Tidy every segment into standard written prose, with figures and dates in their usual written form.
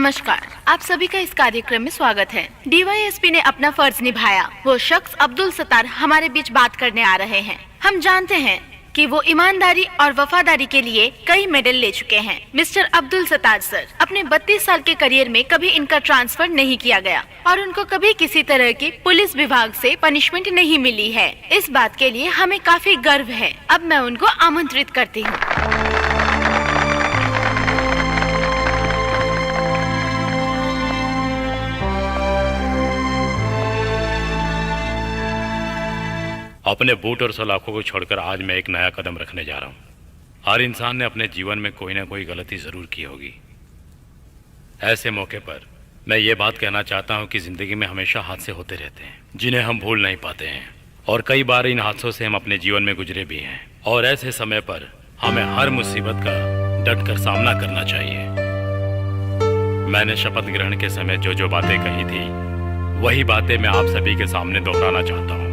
नमस्कार, आप सभी का इस कार्यक्रम में स्वागत है। डीवाईएसपी ने अपना फर्ज निभाया। वो शख्स अब्दुल सत्तार हमारे बीच बात करने आ रहे हैं। हम जानते हैं कि वो ईमानदारी और वफादारी के लिए कई मेडल ले चुके हैं। मिस्टर अब्दुल सत्तार सर, अपने 32 साल के करियर में कभी इनका ट्रांसफर नहीं किया गया और उनको कभी किसी तरह की पुलिस विभाग से पनिशमेंट नहीं मिली है। इस बात के लिए हमें काफी गर्व है। अब मैं उनको आमंत्रित करती हूँ। अपने बूट और सलाखों को छोड़कर आज मैं एक नया कदम रखने जा रहा हूँ। हर इंसान ने अपने जीवन में कोई ना कोई गलती ज़रूर की होगी। ऐसे मौके पर मैं ये बात कहना चाहता हूँ कि ज़िंदगी में हमेशा हादसे होते रहते हैं जिन्हें हम भूल नहीं पाते हैं, और कई बार इन हादसों से हम अपने जीवन में गुजरे भी हैं। और ऐसे समय पर हमें हर मुसीबत का डट कर सामना करना चाहिए। मैंने शपथ ग्रहण के समय जो जो बातें कही थी वही बातें मैं आप सभी के सामने दोहराना चाहता हूँ।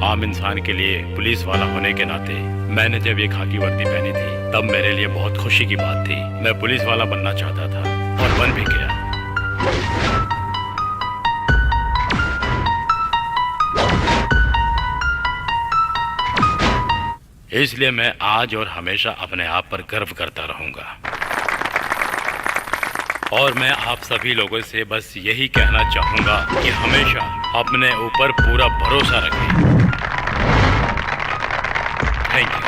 आम इंसान के लिए पुलिस वाला होने के नाते मैंने जब ये खाकी वर्दी पहनी थी तब मेरे लिए बहुत खुशी की बात थी। मैं पुलिस वाला बनना चाहता था और बन भी गया। इसलिए मैं आज और हमेशा अपने आप पर गर्व करता रहूंगा। और मैं आप सभी लोगों से बस यही कहना चाहूंगा कि हमेशा अपने ऊपर पूरा भरोसा रखें। Thank you.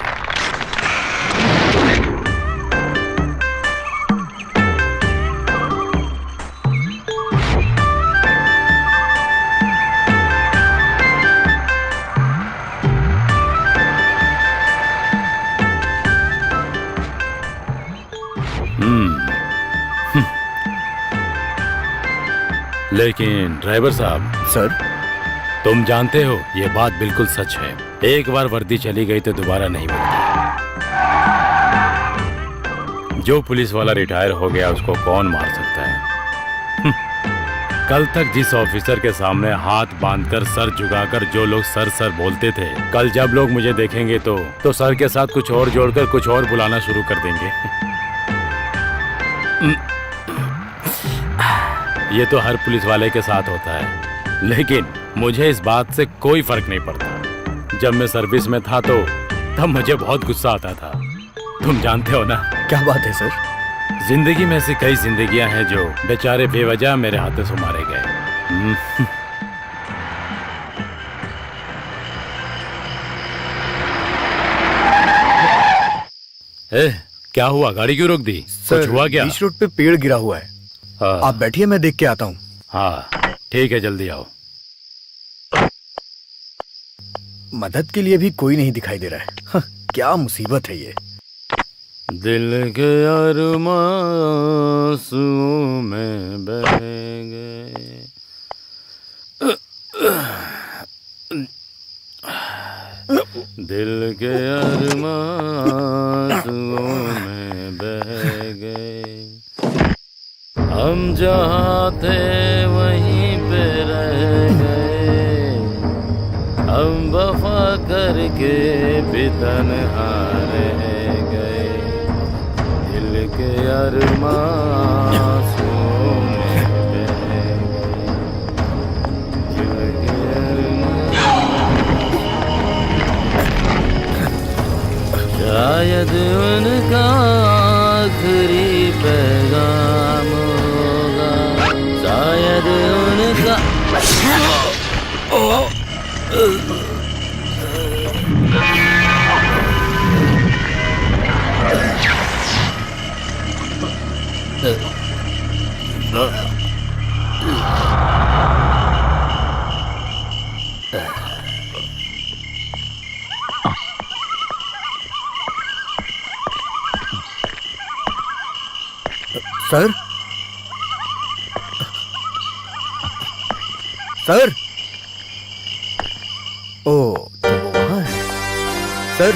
लेकिन ड्राइवर साहब। सर, तुम जानते हो ये बात बिल्कुल सच है। एक बार वर्दी चली गई तो दोबारा नहीं मिलती। जो पुलिस वाला रिटायर हो गया उसको कौन मार सकता है। कल तक जिस ऑफिसर के सामने हाथ बांधकर सर झुकाकर जो लोग सर सर बोलते थे, कल जब लोग मुझे देखेंगे तो सर के साथ कुछ और जोड़कर कुछ और बुलाना शुरू कर देंगे। ये तो हर पुलिस वाले के साथ होता है, लेकिन मुझे इस बात से कोई फर्क नहीं पड़ता। जब मैं सर्विस में था तो तब मुझे बहुत गुस्सा आता था। तुम जानते हो ना। क्या बात है सर? जिंदगी में ऐसी कई जिंदगियां हैं जो बेचारे बेवजह मेरे हाथों से मारे गए। क्या हुआ? गाड़ी क्यों रोक दी? कुछ हुआ क्या? बीच रोड पे पेड़ गिरा हुआ है। हाँ। आप बैठिए, मैं देख के आता हूँ। हाँ ठीक है, जल्दी आओ। मदद के लिए भी कोई नहीं दिखाई दे रहा है। हाँ, क्या मुसीबत है ये। दिल के अरमां आंसुओं में बह गए। दिल के अरमां आंसुओं में बह गए। हम जहाँ थे वहीं पे रह गए। हम वफा करके भी तन्हा रह गए। दिल के अरमां आंसुओं में बह गए। दिल के शायद उनका आखिरी पैगाम होगा। शायद उनका सर, सर। ओ, तो वो वहाँ है। सर,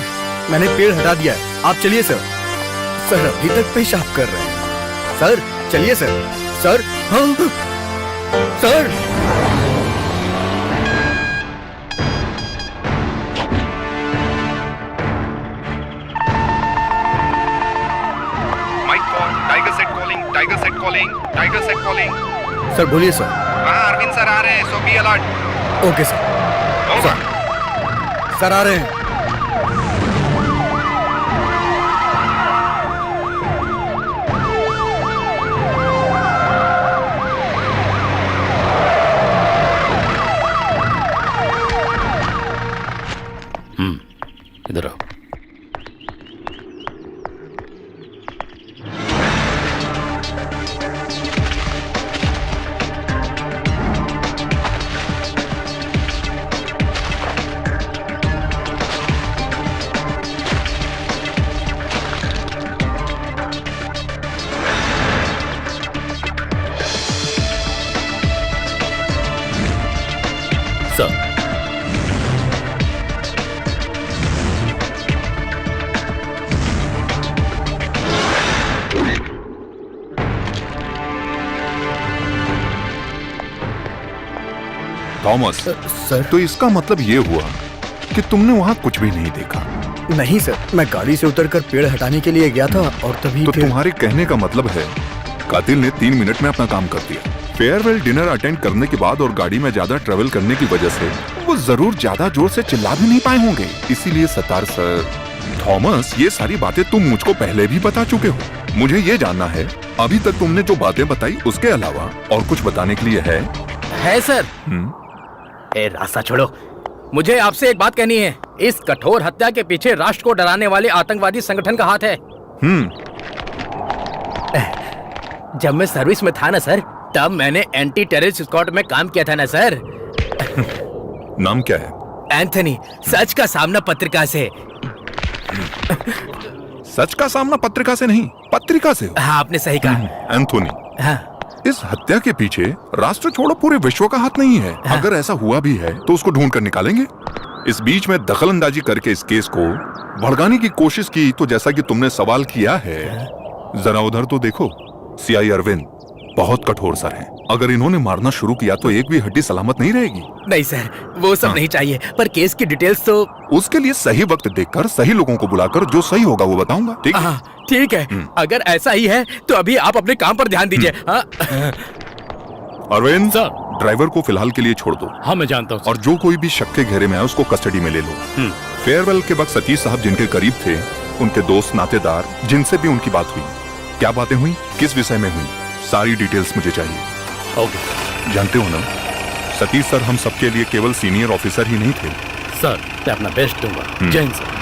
मैंने पेड़ हटा दिया है। आप चलिए सर। सर अभी तक पेशाब कर रहे हैं। सर चलिए सर। सर, हाँ sir. Mike call, Tiger set calling, Tiger set calling. Calling, tiger set calling. Sir बोलिए सर। हाँ अरविंद सर आ रहे हैं, so be alert. Okay sir. Over. Sir आ रहे हैं। इधर आओ। सर थॉमस, सर तो इसका मतलब ये हुआ कि तुमने वहाँ कुछ भी नहीं देखा। नहीं सर, मैं गाड़ी से उतरकर पेड़ हटाने के लिए गया था और तभी तो फिर... तुम्हारे कहने का मतलब है कातिल ने 3 मिनट में अपना काम कर दिया। फेयरवेल डिनर अटेंड करने के बाद और गाड़ी में ज्यादा ट्रेवल करने की वजह से वो जरूर ज्यादा जोर से चिल्ला भी नहीं पाए होंगे। इसीलिए सतार सर, थॉमस, ये सारी बातें तुम मुझको पहले भी बता चुके हो। मुझे ये जानना है अभी तक तुमने जो बातें बताई उसके अलावा और कुछ बताने के लिए है सर। ए रास्ता छोड़ो, मुझे आपसे एक बात कहनी है। इस कठोर हत्या के पीछे राष्ट्र को डराने वाले आतंकवादी संगठन का हाथ है। जब मैं सर्विस में था ना सर, तब मैंने एंटी टेररिस्ट स्क्वाड में काम किया था ना सर। नाम क्या है? एंथनी, सच का सामना पत्रिका से। सच का सामना पत्रिका से नहीं, पत्रिका से। हाँ आपने सही कहा। एंथोनी, हाँ। इस हत्या के पीछे राष्ट्र छोड़ो पूरे विश्व का हाथ नहीं है। हाँ। अगर ऐसा हुआ भी है तो उसको ढूंढ कर निकालेंगे। इस बीच में दखल अंदाजी करके इस केस को भड़काने की कोशिश की तो जैसा कि तुमने सवाल किया है, जरा उधर तो देखो। सीआई अरविंद बहुत कठोर सर हैं। अगर इन्होंने मारना शुरू किया तो एक भी हड्डी सलामत नहीं रहेगी। नहीं सर, वो सब नहीं चाहिए, पर केस की डिटेल्स तो... उसके लिए सही वक्त देखकर सही लोगों को बुलाकर जो सही होगा वो बताऊंगा। ठीक है? ठीक है। अगर ऐसा ही है तो अभी आप अपने काम पर ध्यान दीजिए। अरविंद सर। ड्राइवर को फिलहाल के लिए छोड़ दो। हाँ मैं जानता हूँ। और जो कोई भी शक के घेरे में है उसको कस्टडी में ले लो। फेयरवेल के वक्त सतीश साहब जिनके करीब थे, उनके दोस्त नातेदार जिनसे भी उनकी बात हुई, क्या बातें हुई, किस विषय में हुई, सारी डिटेल्स मुझे चाहिए। ओके जानते हो ना, सतीश सर हम सबके लिए केवल सीनियर ऑफिसर ही नहीं थे। सर, मैं अपना बेस्ट दूंगा। जय हिंद सर।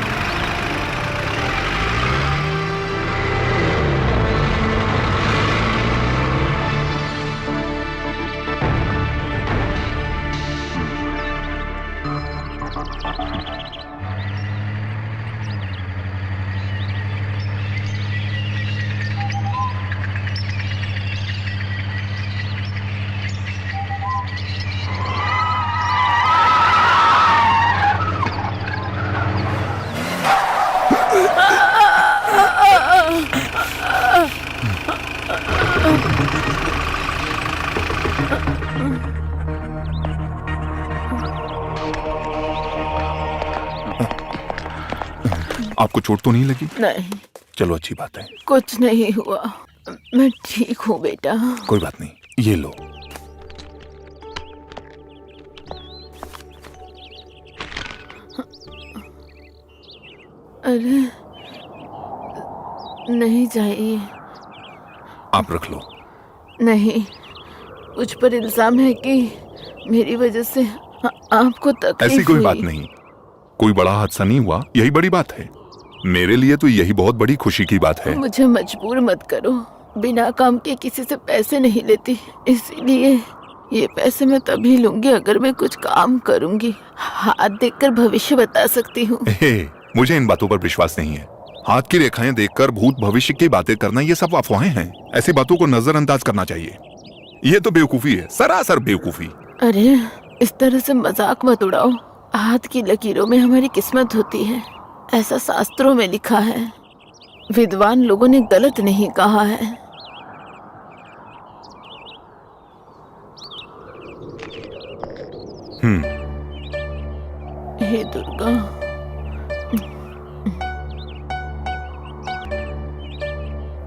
आपको चोट तो नहीं लगी? नहीं, चलो अच्छी बात है। कुछ नहीं हुआ, मैं ठीक हूँ बेटा। कोई बात नहीं, ये लो। अरे नहीं चाहिए। आप रख लो। नहीं, मुझ पर इल्जाम है कि मेरी वजह से आपको तकलीफ ऐसी कोई हुई। बात नहीं, कोई बड़ा हादसा नहीं हुआ, यही बड़ी बात है। मेरे लिए तो यही बहुत बड़ी खुशी की बात है। मुझे मजबूर मत करो, बिना काम के किसी से पैसे नहीं लेती, इसीलिए ये पैसे मैं तभी लूंगी अगर मैं कुछ काम करूंगी। हाथ देखकर भविष्य बता सकती हूँ। मुझे इन बातों पर विश्वास नहीं है। हाथ की रेखाएं देखकर भूत भविष्य की बातें करना ये सब अफवाहें हैं। ऐसी बातों को नजरअंदाज करना चाहिए। ये तो बेवकूफी है, सरासर बेवकूफी। अरे इस तरह से मजाक मत उड़ाओ। हाथ की लकीरों में हमारी किस्मत होती है, ऐसा शास्त्रों में लिखा है। विद्वान लोगों ने गलत नहीं कहा है। हे दुर्गा,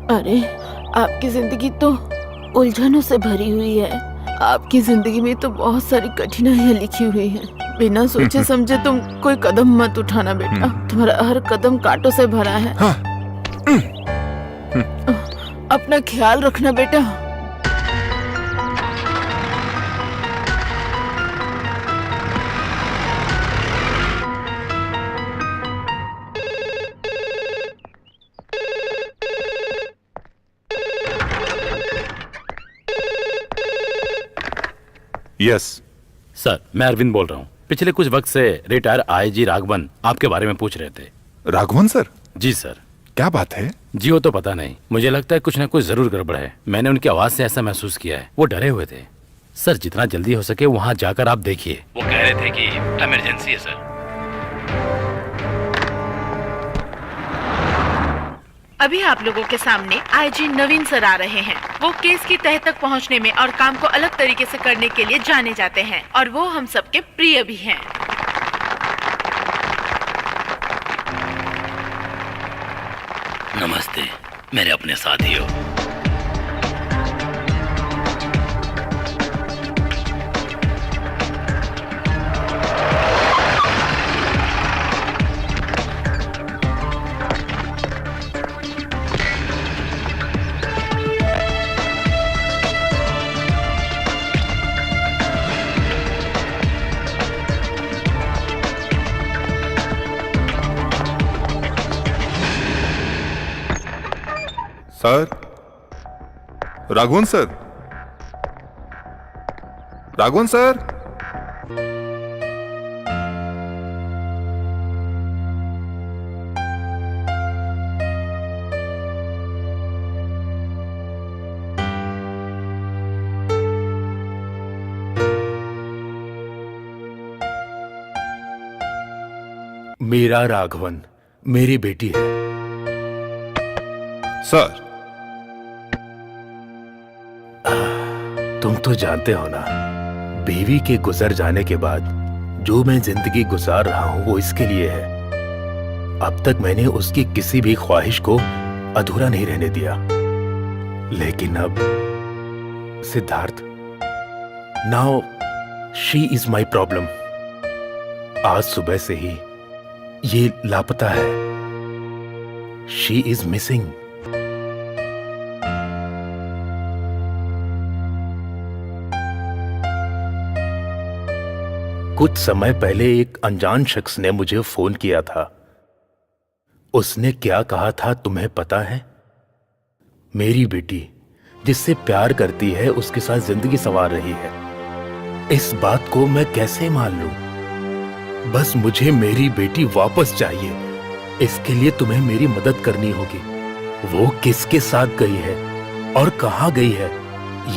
अरे आपकी जिंदगी तो उलझनों से भरी हुई है। आपकी जिंदगी में तो बहुत सारी कठिनाइयाँ लिखी हुई हैं। बिना सोचे समझे तुम कोई कदम मत उठाना बेटा। तुम्हारा हर कदम कांटों से भरा है। हाँ। अपना ख्याल रखना बेटा। यस सर, मैं अरविंद बोल रहा हूँ। पिछले कुछ वक्त से रिटायर आईजी राघवन आपके बारे में पूछ रहे थे। राघवन सर? जी सर। क्या बात है? जी वो तो पता नहीं, मुझे लगता है कुछ ना कुछ जरूर गड़बड़ है। मैंने उनकी आवाज से ऐसा महसूस किया है। वो डरे हुए थे। सर जितना जल्दी हो सके वहाँ जाकर आप देखिए। वो कह रहे थे कि इमरजेंसी है सर। अभी आप लोगों के सामने आईजी नवीन सर आ रहे हैं। वो केस की तह तक पहुंचने में और काम को अलग तरीके से करने के लिए जाने जाते हैं और वो हम सबके प्रिय भी हैं। नमस्ते मेरे अपने साथियों। Sir, Raghavan sir, Raghavan sir. Meera Raghavan मेरी बेटी है। सर, तुम तो जानते हो ना, बीवी के गुजर जाने के बाद जो मैं जिंदगी गुजार रहा हूं वो इसके लिए है। अब तक मैंने उसकी किसी भी ख्वाहिश को अधूरा नहीं रहने दिया। लेकिन अब Siddharth, now she is my problem. आज सुबह से ही ये लापता है। She is missing. कुछ समय पहले एक अनजान शख्स ने मुझे फोन किया था। उसने क्या कहा था तुम्हें पता है? मेरी बेटी जिससे प्यार करती है उसके साथ जिंदगी संवार रही है। इस बात को मैं कैसे मान लूं? बस मुझे मेरी बेटी वापस चाहिए। इसके लिए तुम्हें मेरी मदद करनी होगी। वो किसके साथ गई है और कहां गई है,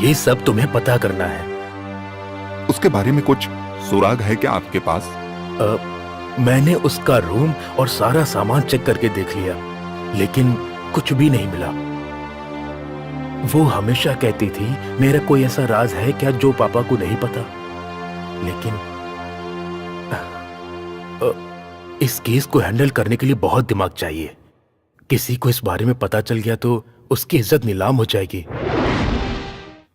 ये सब तुम्हें पता करना है। उसके बारे में कुछ सुराग है क्या आपके पास? मैंने उसका रूम और सारा सामान चेक करके देख लिया, लेकिन कुछ भी नहीं मिला। वो हमेशा कहती थी मेरा कोई ऐसा राज है क्या जो पापा को नहीं पता। लेकिन इस केस को हैंडल करने के लिए बहुत दिमाग चाहिए। किसी को इस बारे में पता चल गया तो उसकी इज्जत नीलाम हो जाएगी।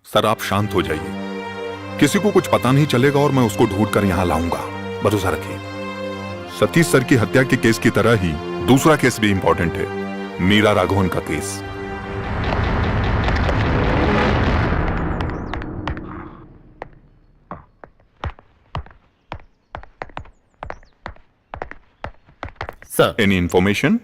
सर, आप शांत हो जाइए। किसी को कुछ पता नहीं चलेगा और मैं उसको ढूंढ कर यहां लाऊंगा। भरोसा रखिए। सतीश सर की हत्या के केस की तरह ही दूसरा केस भी इंपॉर्टेंट है, मीरा राघवन का केस। Sir, any information?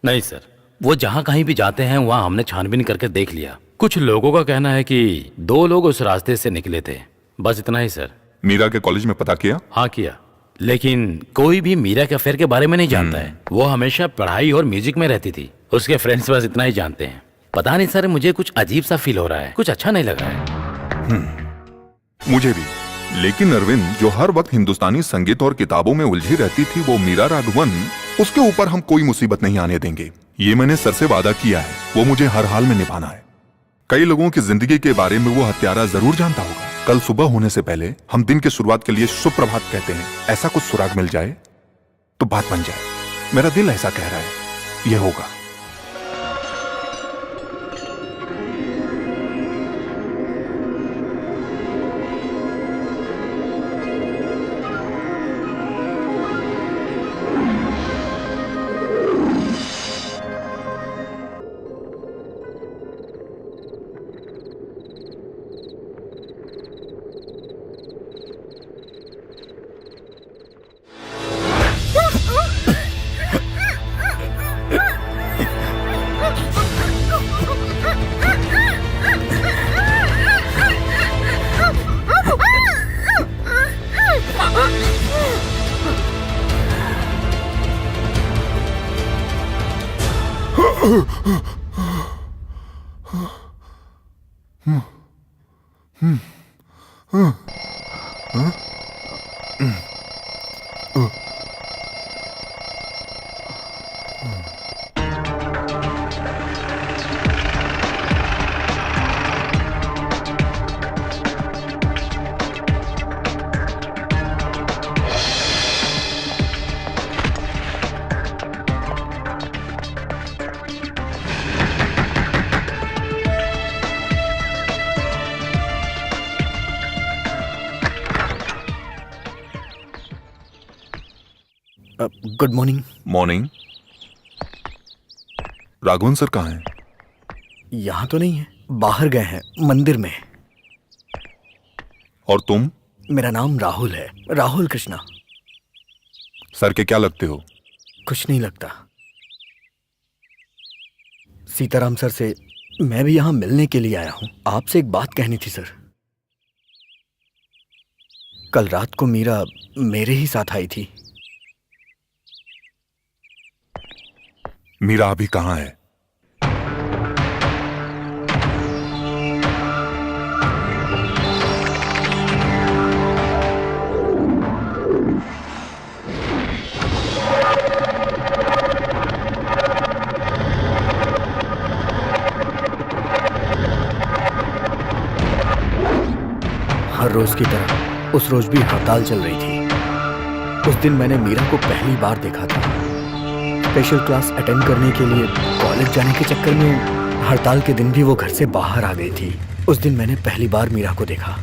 नहीं सर, वो जहाँ कहीं भी जाते हैं वहाँ हमने छानबीन करके देख लिया। कुछ लोगों का कहना है कि 2 लोग उस रास्ते से निकले थे। बस इतना ही सर। मीरा के कॉलेज में पता किया? हाँ किया, लेकिन कोई भी मीरा के अफेयर के बारे में नहीं जानता है। वो हमेशा पढ़ाई और म्यूजिक में रहती थी। उसके फ्रेंड्स बस इतना ही जानते हैं। पता नहीं सर, मुझे कुछ अजीब सा फील हो रहा है। कुछ अच्छा नहीं लग रहा है। मुझे भी। लेकिन अरविंद, जो हर वक्त हिंदुस्तानी संगीत और किताबों में उलझी रहती थी, वो मीरा राघवन, उसके ऊपर हम कोई मुसीबत नहीं आने देंगे। ये मैंने सर से वादा किया है, वो मुझे हर हाल में निभाना है। कई लोगों की जिंदगी के बारे में वो हत्यारा जरूर जानता होगा। कल सुबह होने से पहले हम दिन की शुरुआत के लिए सुप्रभात कहते हैं। ऐसा कुछ सुराग मिल जाए तो बात बन जाए। मेरा दिल ऐसा कह रहा है, ये होगा। Good morning. Morning. Raghavan sir कहाँ हैं? यहाँ तो नहीं है, बाहर गए हैं मंदिर में। और तुम? मेरा नाम राहुल है, राहुल कृष्णा। सर के क्या लगते हो? कुछ नहीं लगता। सीताराम सर से मैं भी यहाँ मिलने के लिए आया हूँ। आपसे एक बात कहनी थी सर। कल रात को मीरा मेरे ही साथ आई थी। मीरा अभी कहाँ है? हर रोज की तरह उस रोज भी हड़ताल चल रही थी। उस दिन मैंने मीरा को पहली बार देखा था। स्पेशल क्लास अटेंड करने के लिए कॉलेज जाने के चक्कर में हड़ताल के दिन भी वो घर से बाहर आ गई थी। उस दिन मैंने पहली बार मीरा को देखा।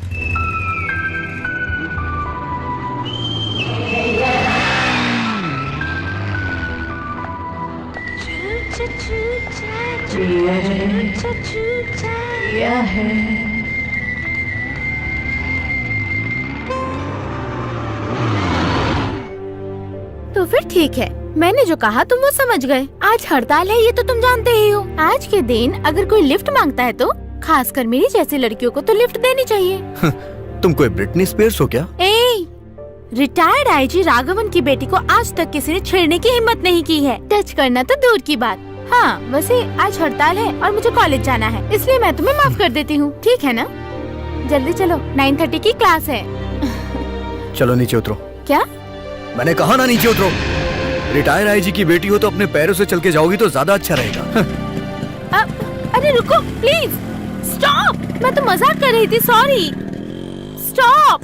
तो फिर ठीक है, मैंने जो कहा तुम वो समझ गए। आज हड़ताल है ये तो तुम जानते ही हो। आज के दिन अगर कोई लिफ्ट मांगता है तो खासकर मेरी जैसी लड़कियों को तो लिफ्ट देनी चाहिए। तुम कोई ब्रिटनी स्पीयर्स हो क्या? रिटायर्ड आईजी राघवन की बेटी को आज तक किसी ने छेड़ने की हिम्मत नहीं की है। टच करना तो दूर की बात। हाँ, वैसे आज हड़ताल है और मुझे कॉलेज जाना है, इसलिए मैं तुम्हें माफ कर देती हूँ, ठीक है ना? जल्दी चलो, 9:30 की क्लास है। चलो नीचे उतरो। क्या? मैंने कहा ना नीचे उतरो। रिटायर आईजी की बेटी हो तो अपने पैरों से चल के जाओगी तो ज्यादा अच्छा रहेगा। अरे रुको प्लीज, स्टॉप। मैं तो मजाक कर रही थी, सॉरी। स्टॉप।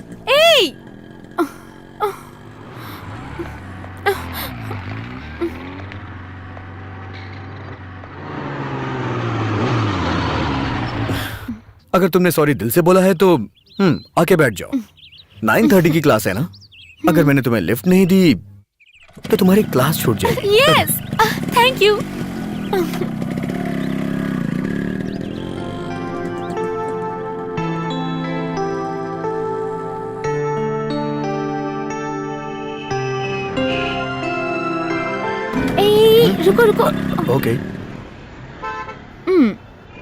अगर तुमने सॉरी दिल से बोला है तो आके बैठ जाओ। 9:30 की क्लास है ना? अगर मैंने तुम्हें लिफ्ट नहीं दी तो तुम्हारी क्लास छूट जाएगी। Yes, thank you. रुको रुको। ओके।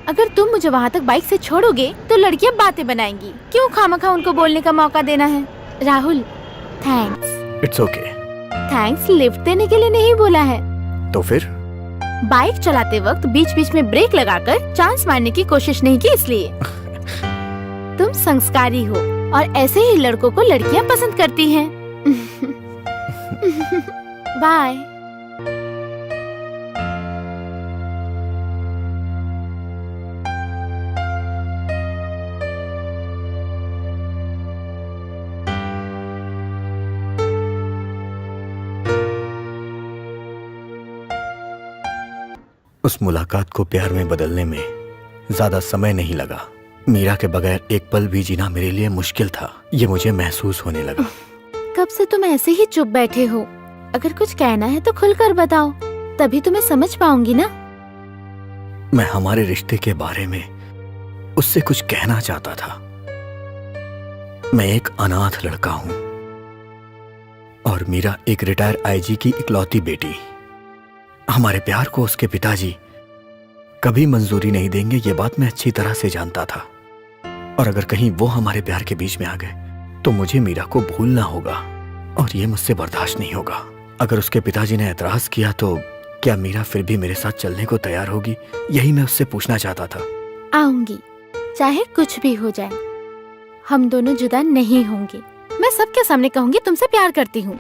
अगर तुम मुझे वहाँ तक बाइक से छोड़ोगे तो लड़कियाँ बातें बनाएंगी। क्यों खामखा उनको बोलने का मौका देना है? Rahul, thanks. It's okay. Thanks lift देने के लिए नहीं बोला है। तो फिर? बाइक चलाते वक्त बीच बीच में ब्रेक लगाकर चांस मारने की कोशिश नहीं की, इसलिए। तुम संस्कारी हो और ऐसे ही लड़कों को लड़कियाँ पसंद करती हैं। बाय। उस मुलाकात को प्यार में बदलने में ज्यादा समय नहीं लगा। मीरा के बगैर एक पल भी जीना मेरे लिए मुश्किल था, ये मुझे महसूस होने लगा। कब से तुम ऐसे ही चुप बैठे हो? अगर कुछ कहना है तो खुलकर बताओ, तभी तुम्हें समझ पाऊंगी ना। मैं हमारे रिश्ते के बारे में उससे कुछ कहना चाहता था। मैं एक अनाथ लड़का हूं और मीरा एक रिटायर आईजी की इकलौती बेटी। हमारे प्यार को उसके पिताजी कभी मंजूरी नहीं देंगे, ये बात मैं अच्छी तरह से जानता था। और अगर कहीं वो हमारे प्यार के बीच में आ गए तो मुझे मीरा को भूलना होगा और ये मुझसे बर्दाश्त नहीं होगा। अगर उसके पिताजी ने एतराज किया तो क्या मीरा फिर भी मेरे साथ चलने को तैयार होगी? यही मैं उससे पूछना चाहता था। आऊंगी, चाहे कुछ भी हो जाए, हम दोनों जुदा नहीं होंगे। मैं सबके सामने कहूंगी तुमसे प्यार करती हूँ।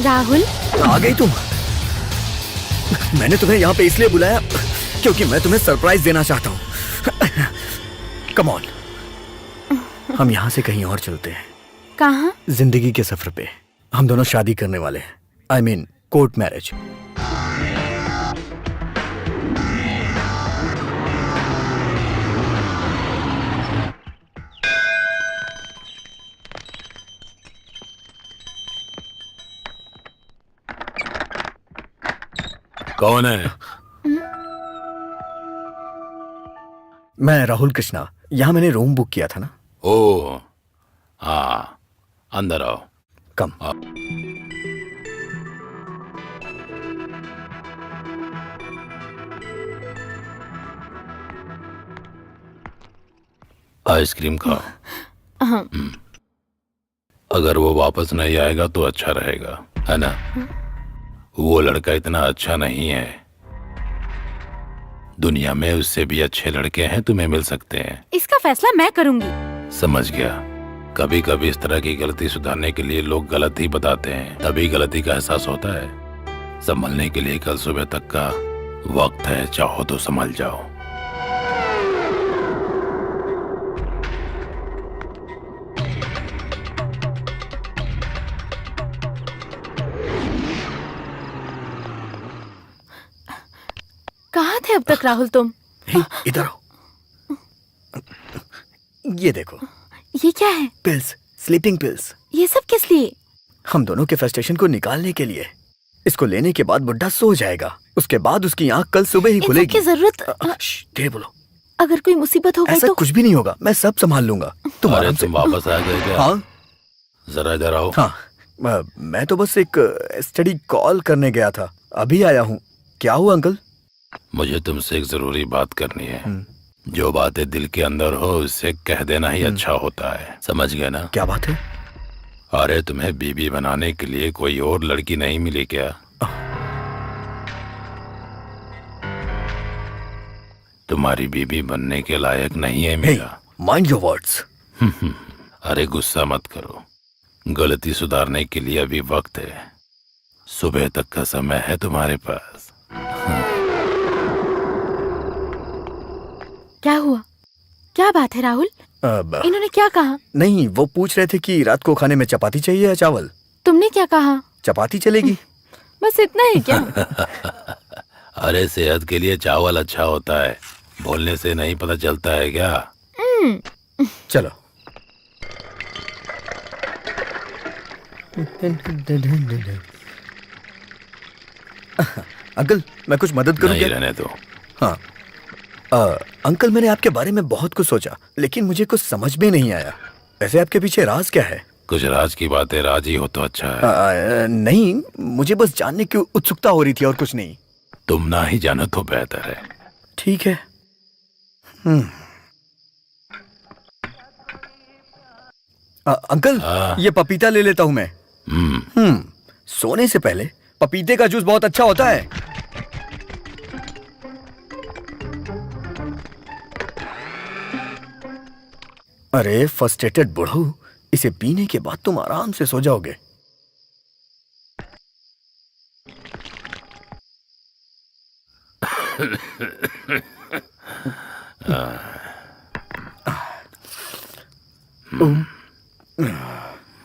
राहुल, आ गई तुम। मैंने तुम्हें यहाँ पे इसलिए बुलाया क्योंकि मैं तुम्हें सरप्राइज देना चाहता हूँ। कम ऑन, हम यहाँ से कहीं और चलते हैं। कहाँ? जिंदगी के सफर पे। हम दोनों शादी करने वाले हैं। I mean court marriage. कौन है? मैं राहुल कृष्णा। यहाँ मैंने रूम बुक किया था ना। ओ हाँ, अंदर आओ। कम। आइसक्रीम खाओ। अगर वो वापस नहीं आएगा तो अच्छा रहेगा, है ना? वो लड़का इतना अच्छा नहीं है। दुनिया में उससे भी अच्छे लड़के हैं, तुम्हें मिल सकते हैं। इसका फैसला मैं करूंगी। समझ गया। कभी कभी इस तरह की गलती सुधारने के लिए लोग गलत ही बताते हैं, तभी गलती का एहसास होता है। संभलने के लिए कल सुबह तक का वक्त है, चाहो तो संभल जाओ। कहाँ थे अब तक राहुल तुम? हे, इधर आओ। ये देखो। ये क्या है? Pills, sleeping pills. ये सब किस लिए? हम दोनों के फ्रस्ट्रेशन को निकालने के लिए। इसको लेने के बाद बुड्ढा सो जाएगा, उसके बाद उसकी आंख कल सुबह ही इन सब खुलेगी। की जरूरत? धीरे बोलो। अगर कोई मुसीबत हो गई ऐसा तो? कुछ भी नहीं होगा, मैं सब संभाल लूंगा। तुम अरे आराम से। तुम वापस आ गए क्या? हाँ जरा इधर आओ। हाँ, मैं तो बस एक स्टडी कॉल करने गया था, अभी आया हूँ। क्या हुआ अंकल? मुझे तुमसे एक जरूरी बात करनी है। जो बातें दिल के अंदर हो उससे कह देना ही अच्छा होता है, समझ गए ना? क्या बात है? अरे तुम्हें बीबी बनाने के लिए कोई और लड़की नहीं मिली क्या? तुम्हारी बीबी बनने के लायक नहीं है मीरा। Mind your words. अरे गुस्सा मत करो, गलती सुधारने के लिए अभी वक्त है। सुबह तक का समय है तुम्हारे पास। क्या हुआ? क्या बात है राहुल? इन्होंने क्या कहा? नहीं, वो पूछ रहे थे कि रात को खाने में चपाती चाहिए या चावल। तुमने क्या कहा? चपाती चलेगी। बस इतना ही क्या? अरे सेहत के लिए चावल अच्छा होता है, बोलने से नहीं पता चलता है क्या? चलो। अंकल, मैं कुछ मदद करूं नहीं, क्या? रहने दो। हाँ। अंकल, मैंने आपके बारे में बहुत कुछ सोचा, लेकिन मुझे कुछ समझ में नहीं आया। वैसे आपके पीछे राज क्या है? कुछ राज की बातें राजी हो तो अच्छा है। नहीं, मुझे बस जानने की उत्सुकता हो रही थी और कुछ नहीं। तुम ना ही जानो तो बेहतर है। ठीक है। अंकल, ये पपीता ले लेता हूं मैं। सोने से पहले पपीते का जूस बहुत अच्छा होता है। अरे फ्रस्ट्रेटेड बुढ़ऊ, इसे पीने के बाद तुम आराम से सो जाओगे।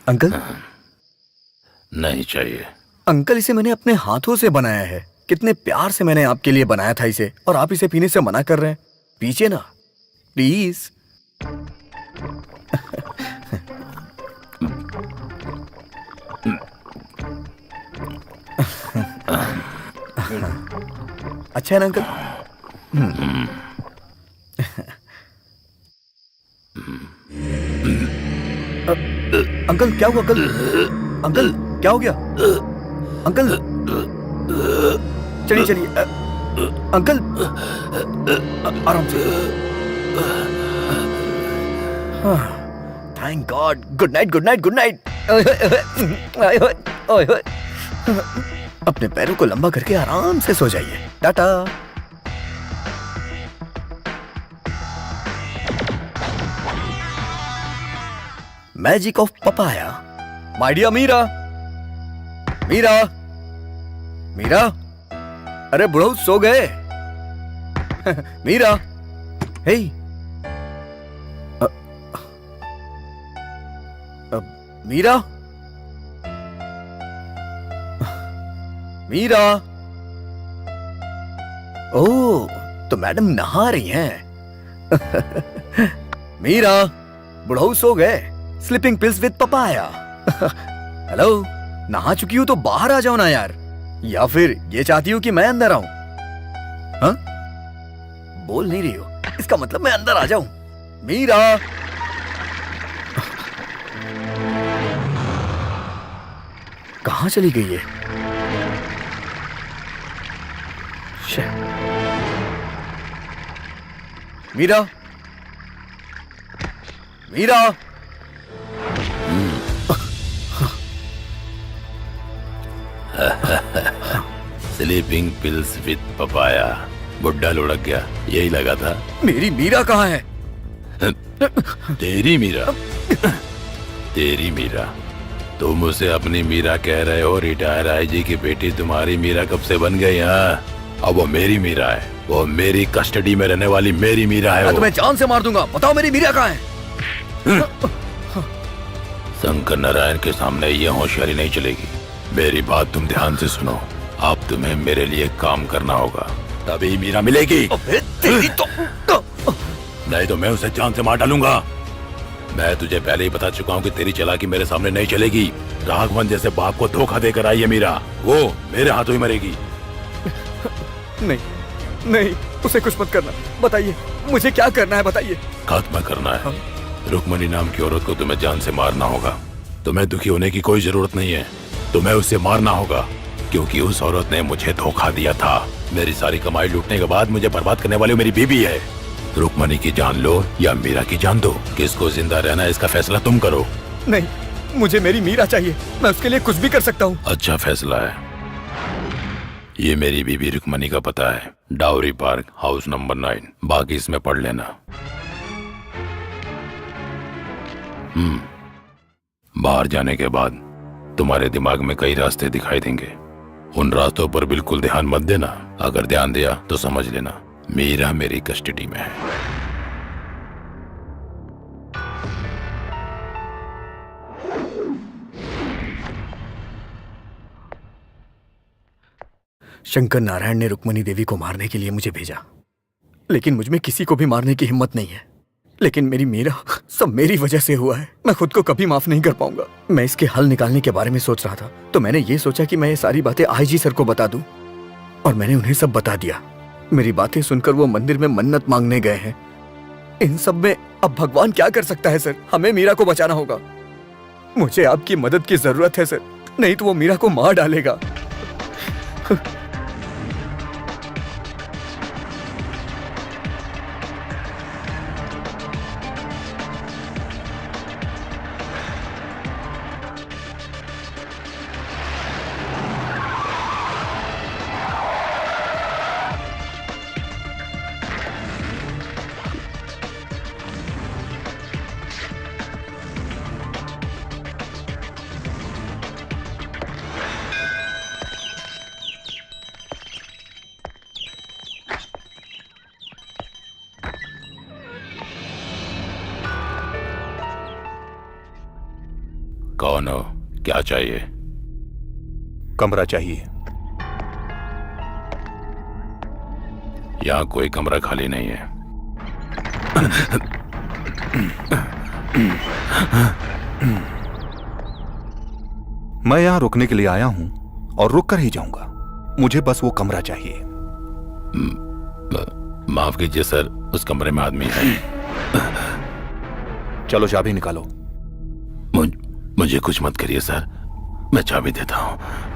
अंकल? नहीं चाहिए। अंकल, इसे मैंने अपने हाथों से बनाया है। कितने प्यार से मैंने आपके लिए बनाया था इसे, और आप इसे पीने से मना कर रहे हैं। पीछे ना, प्लीज। अच्छा है ना अंकल? अंकल क्या हुआ अंकल? अंकल क्या हो गया अंकल? चलिए चलिए अंकल आराम से। Thank God. Good night good night good night. अपने पैरों को लंबा करके आराम से सो जाइए। Tata. Magic of papaya. My dear Meera. Meera Meera, अरे बुढ़ऊ सो गए? मीरा, हे मीरा, मीरा। ओह, तो मैडम नहा रही हैं। मीरा, बुढ़ऊ सो गए। Sleeping pills with papaya. Hello, नहा चुकी हूं तो बाहर आ जाओ ना यार, या फिर ये चाहती हूँ कि मैं अंदर आऊं? हाँ? बोल नहीं रही हो, इसका मतलब मैं अंदर आ जाऊं? मीरा, कहां चली गई है? Meera, Meera. Sleeping pills with papaya. बुड्ढा लुढ़क गया, यही लगा था। मेरी मीरा कहाँ है? तेरी मीरा? तेरी मीरा? तुम उसे अपनी मीरा कह रहे हो? रिटायर आईजी की बेटी तुम्हारी मीरा कब से बन गई? हाँ, अब वो मेरी मीरा है। वो मेरी कस्टडी में रहने वाली मेरी मीरा है। मैं तुम्हें जान से मार दूंगा। बताओ मेरी मीरा कहाँ है? शंकर नारायण के सामने ये होशियारी नहीं चलेगी। मेरी बात तुम ध्यान से सुनो। अब तुम्हें मेरे लिए काम करना होगा, तभी मीरा मिलेगी। तेरी तो नहीं तो मैं उसे जान से मार डालूंगा। मैं तुझे पहले ही बता चुका हूँ कि तेरी चालाकी मेरे सामने नहीं चलेगी। राघवन जैसे बाप को धोखा देकर आई है मीरा, वो मेरे हाथों ही मरेगी। नहीं नहीं, उसे कुछ मत करना। बताइए मुझे क्या करना है, बताइए। खत्म करना है। रुक्मणी नाम की औरत को तुम्हें जान से मारना होगा। तुम्हें दुखी होने की कोई जरूरत नहीं है। तुम्हें उसे मारना होगा, क्योंकि उस औरत ने मुझे धोखा दिया था। मेरी सारी कमाई लूटने के बाद मुझे बर्बाद करने वाली मेरी बीवी है। रुक्मणी की जान लो या मीरा की जान दो, किसको जिंदा रहना है इसका फैसला तुम करो। नहीं, मुझे मेरी मीरा चाहिए। मैं उसके लिए कुछ भी कर सकता हूँ। अच्छा फैसला है। ये मेरी बीवी रुक्मणी का पता है, डाउरी पार्क, हाउस नंबर 9। बाकी इसमें पढ़ लेना। बाहर जाने के बाद तुम्हारे दिमाग में कई रास्ते दिखाई देंगे। उन रास्तों पर बिल्कुल ध्यान मत देना। अगर ध्यान दिया तो समझ लेना मीरा मेरी कस्टडी में है। शंकर नारायण ने रुक्मणी देवी को मारने के लिए मुझे भेजा, लेकिन मुझ में किसी को भी मारने की हिम्मत नहीं है। लेकिन मेरी मीरा, सब मेरी वजह से हुआ है। मैं खुद को कभी माफ नहीं कर पाऊंगा। मैं इसके हल निकालने के बारे में सोच रहा था, तो मैंने ये सोचा कि मैं ये सारी बातें आईजी सर को बता दूं, और मैंने उन्हें सब बता दिया। मेरी बातें सुनकर वो मंदिर में मन्नत मांगने गए हैं। इन सब में अब भगवान क्या कर सकता है सर? हमें मीरा को बचाना होगा। मुझे आपकी मदद की जरूरत है सर, नहीं तो वो मीरा को मार डालेगा। कौन हो? क्या चाहिए? कमरा चाहिए। यहाँ कोई कमरा खाली नहीं है। मैं यहाँ रुकने के लिए आया हूँ और रुक कर ही जाऊंगा। मुझे बस वो कमरा चाहिए। माफ कीजिए सर, उस कमरे में आदमी है। चलो चाबी निकालो। मुझे कुछ मत करिए सर, मैं चाबी देता हूँ।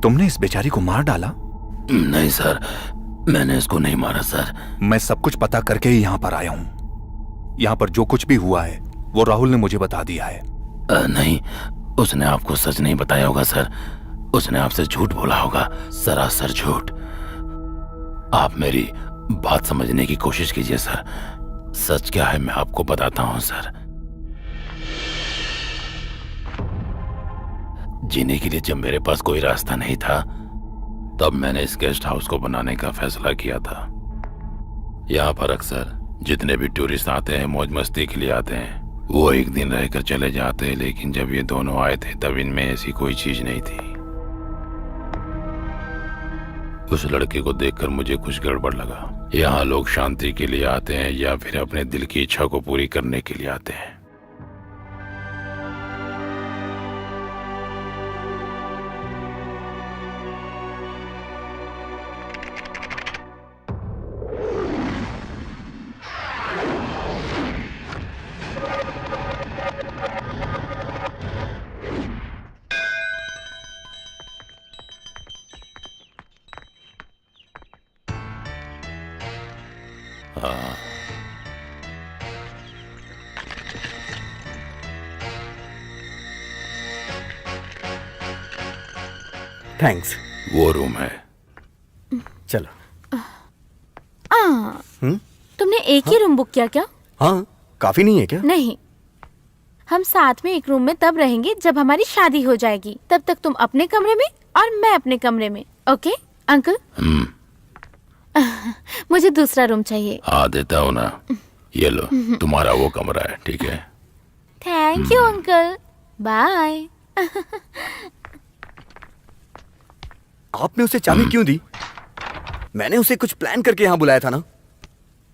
तुमने इस बेचारी को मार डाला? नहीं सर, मैंने इसको नहीं मारा सर। मैं सब कुछ पता करके ही यहाँ पर आया हूँ। यहाँ पर जो कुछ भी हुआ है वो राहुल ने मुझे बता दिया है। नहीं, उसने आपको सच नहीं बताया होगा सर, उसने आपसे झूठ बोला होगा, सरासर झूठ। आप मेरी बात समझने की कोशिश कीजिए सर। सच क्या है मैं आपको बताता हूँ सर। जीने के लिए जब मेरे पास कोई रास्ता नहीं था, तब मैंने इस गेस्ट हाउस को बनाने का फैसला किया था। यहाँ पर अक्सर जितने भी टूरिस्ट आते हैं मौज मस्ती के लिए आते हैं, वो एक दिन रहकर चले जाते हैं, लेकिन जब ये दोनों आए थे तब इनमें ऐसी कोई चीज नहीं थी। उस लड़के को देखकर मुझे कुछ गड़बड़ लगा। यहाँ लोग शांति के लिए आते हैं या फिर अपने दिल की इच्छा को पूरी करने के लिए आते हैं। थैंक्स। वो रूम है। चलो। तुमने एक ही रूम बुक किया क्या? हाँ, काफी नहीं है क्या? नहीं, हम साथ में एक रूम में तब रहेंगे जब हमारी शादी हो जाएगी। तब तक तुम अपने कमरे में और मैं अपने कमरे में। Okay uncle? मुझे दूसरा रूम चाहिए। हाँ देता हूँ ना, ये लो तुम्हारा वो कमरा है, ठीक है? Thank you uncle, bye. आपने उसे चाबी क्यों दी? मैंने उसे कुछ प्लान करके यहाँ बुलाया था ना।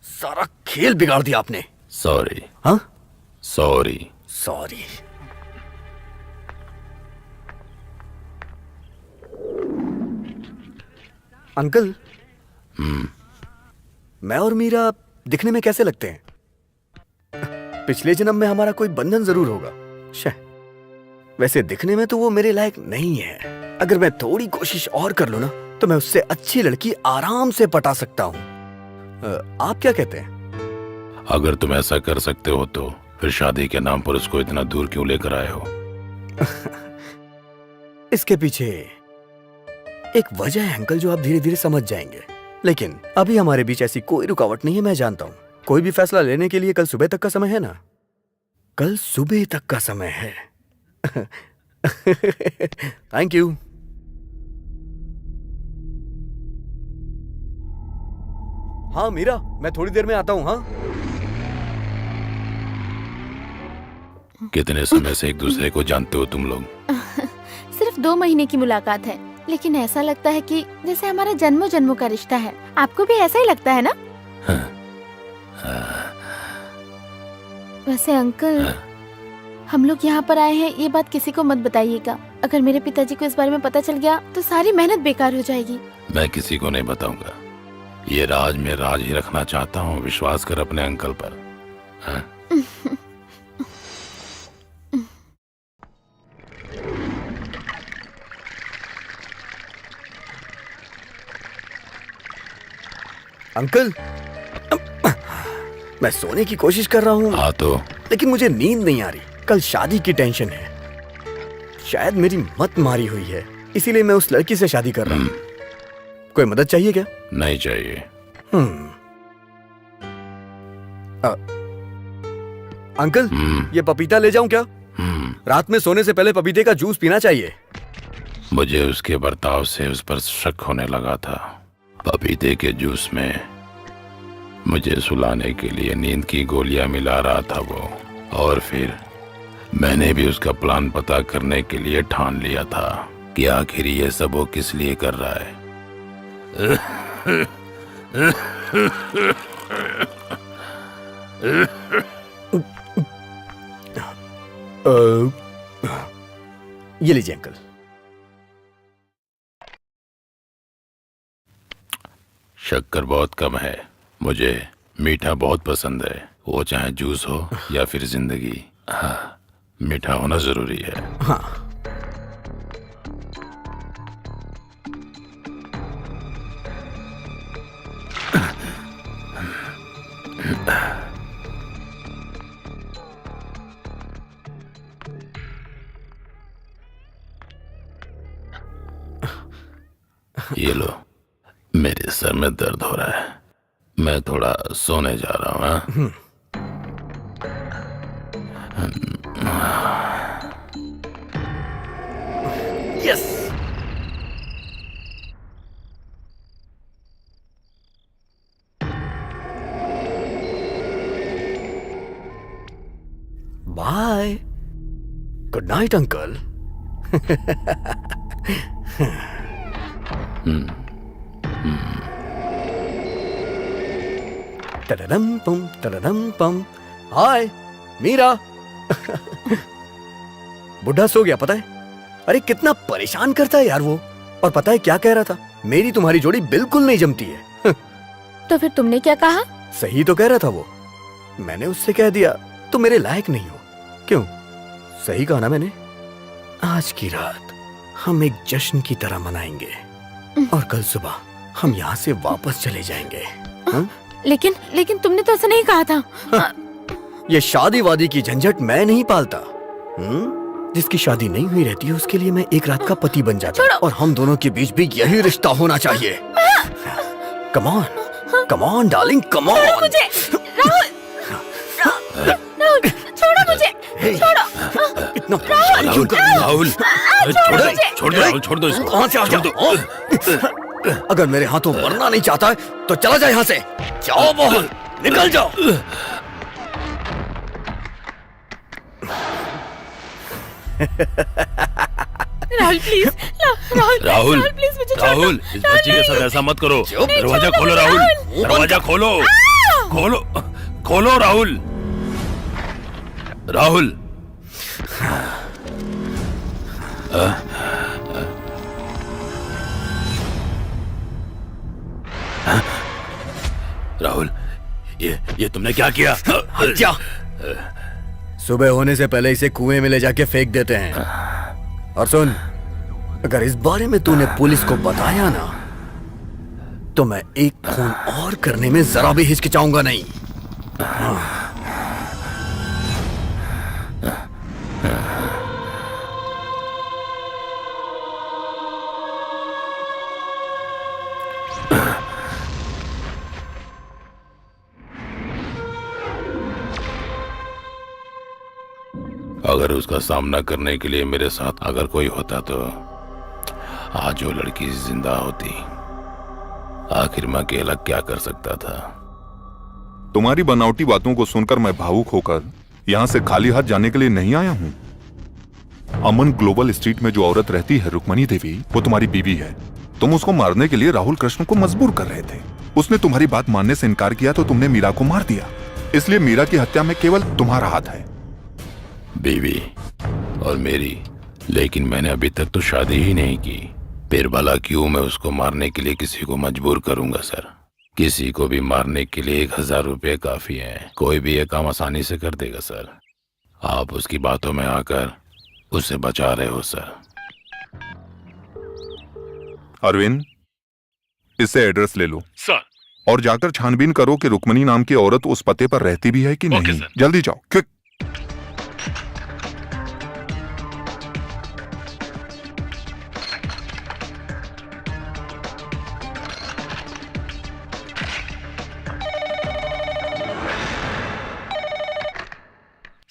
सारा खेल बिगाड़ दिया आपने। सॉरी। हाँ, सॉरी। सॉरी। अंकल, मैं और मीरा दिखने में कैसे लगते हैं? पिछले जन्म में हमारा कोई बंधन जरूर होगा शायद। वैसे दिखने में तो वो मेरे लायक नहीं है। अगर मैं थोड़ी कोशिश और कर लूं ना तो मैं उससे अच्छी लड़की आराम से पटा सकता हूं। आप क्या कहते हैं? अगर तुम ऐसा कर सकते हो तो फिर शादी के नाम पर उसको इतना दूर क्यों लेकर आए हो? इसके पीछे एक वजह है अंकल, जो आप धीरे धीरे समझ जाएंगे। लेकिन अभी हमारे बीच ऐसी कोई रुकावट नहीं है, मैं जानता हूं। कोई भी फैसला लेने के लिए कल सुबह तक का समय है ना? कल सुबह तक का समय है। Thank you. हाँ मीरा, मैं थोड़ी देर में आता हूँ। हाँ, कितने समय से एक दूसरे को जानते हो तुम लोग? सिर्फ 2 महीने की मुलाकात है, लेकिन ऐसा लगता है कि जैसे हमारा जन्मों जन्मों का रिश्ता है। आपको भी ऐसा ही लगता है ना? वैसे अंकल, हम लोग यहाँ पर आए हैं, ये बात किसी को मत बताइएगा। अगर मेरे पिताजी को इस बारे में पता चल गया तो सारी मेहनत बेकार हो जाएगी। मैं किसी को नहीं बताऊंगा। ये राज में राज ही रखना चाहता हूँ। विश्वास कर अपने अंकल पर। हाँ? अंकल, मैं सोने की कोशिश कर रहा हूँ। हाँ तो? लेकिन मुझे नींद नहीं आ रही। कल शादी की टेंशन है। शायद मेरी मत मारी हुई है, इसीलिए मैं उस लड़की से शादी कर रहा हूँ। कोई मदद चाहिए क्या? नहीं चाहिए। अंकल, ये पपीता ले जाऊं क्या? रात में सोने से पहले पपीते का जूस पीना चाहिए। मुझे उसके बर्ताव से उस पर शक होने लगा था। पपीते के जूस में मुझे सुलाने के लिए नींद की गोलियां मिला रहा था वो। और फिर मैंने भी उसका प्लान पता करने के लिए ठान लिया था कि आखिर ये सब वो किस लिए कर रहा है। ये लीजिए अंकल। शक्कर बहुत कम है, मुझे मीठा बहुत पसंद है, वो चाहे जूस हो या फिर जिंदगी। हाँ, मीठा होना जरूरी है। हाँ। ये लो, मेरे सर में दर्द हो रहा है, मैं थोड़ा सोने जा रहा हूँ। Yes. Bye. Good night uncle. टडडम पम। हाय मीरा। बुढ़ा सो गया पता है? अरे कितना परेशान करता है यार वो। और पता है क्या कह रहा था? मेरी तुम्हारी जोड़ी बिल्कुल नहीं जमती है। तो फिर तुमने क्या कहा? सही तो कह रहा था वो। मैंने उससे कह दिया तुम मेरे लायक नहीं हो। क्यों? सही कहा ना मैंने। आज की रात हम एक जश्न की तरह मनाएंगे और कल सुबह हम यहाँ से वापस चले जाएंगे। लेकिन तुमने तो ऐसा नहीं कहा था। ये शादी वादी की झंझट मैं नहीं पालता। जिसकी शादी नहीं हुई रहती है उसके लिए मैं एक रात का पति बन जाता हूँ। और हम दोनों के बीच भी यही रिश्ता होना चाहिए। Come on darling, come on. Rahul, छोड़ो मुझे, छोड़ो। इतना परेशान क्यों कर रही हो? राहुल, छोड़ दो इसको। कहाँ से आ जाओ? अगर मेरे हाथों मरना नहीं चाहता है तो चला जाए यहाँ से। जाओ मोहन, निकल जाओ। राहुल प्लीज, राहुल प्लीज मुझे छोड़ दो। राहुल, इस बच्ची के साथ ऐसा मत करो। दरवाजा खोलो राहुल, दरवाजा खोलो, खोलो राहुल। राहुल, राहुल, ये तुमने क्या किया? क्या? सुबह होने से पहले इसे कुएं में ले जाके फेंक देते हैं। और सुन, अगर इस बारे में तूने पुलिस को बताया ना तो मैं एक खून और करने में जरा भी हिचकिचाऊंगा नहीं। अगर उसका सामना करने के लिए मेरे साथ अगर कोई होता तो आज वो लड़की जिंदा होती। आखिर मैं अकेला क्या कर सकता था? तुम्हारी बनावटी बातों को सुनकर मैं भावुक होकर यहाँ से खाली हाथ जाने के लिए नहीं आया हूँ। अमन ग्लोबल स्ट्रीट में जो औरत रहती है रुक्मणी देवी, वो तुम्हारी बीवी है। तुम उसको मारने के लिए राहुल कृष्ण को मजबूर कर रहे थे। उसने तुम्हारी बात मानने से इनकार किया तो तुमने मीरा को मार दिया। इसलिए मीरा की हत्या में केवल तुम्हारा हाथ है। बीवी और मेरी, लेकिन मैंने अभी तक तो शादी ही नहीं की। फिर भला क्यों मैं उसको मारने के लिए किसी को मजबूर करूंगा सर? किसी को भी मारने के लिए 1000 रुपये काफी है। कोई भी ये काम आसानी से कर देगा सर। आप उसकी बातों में आकर उसे बचा रहे हो सर। अरविंद, इससे एड्रेस ले लो सर। और जाकर छानबीन करो कि रुक्मणी नाम की औरत उस पते पर रहती भी है कि नहीं। जल्दी जाओ, क्विक।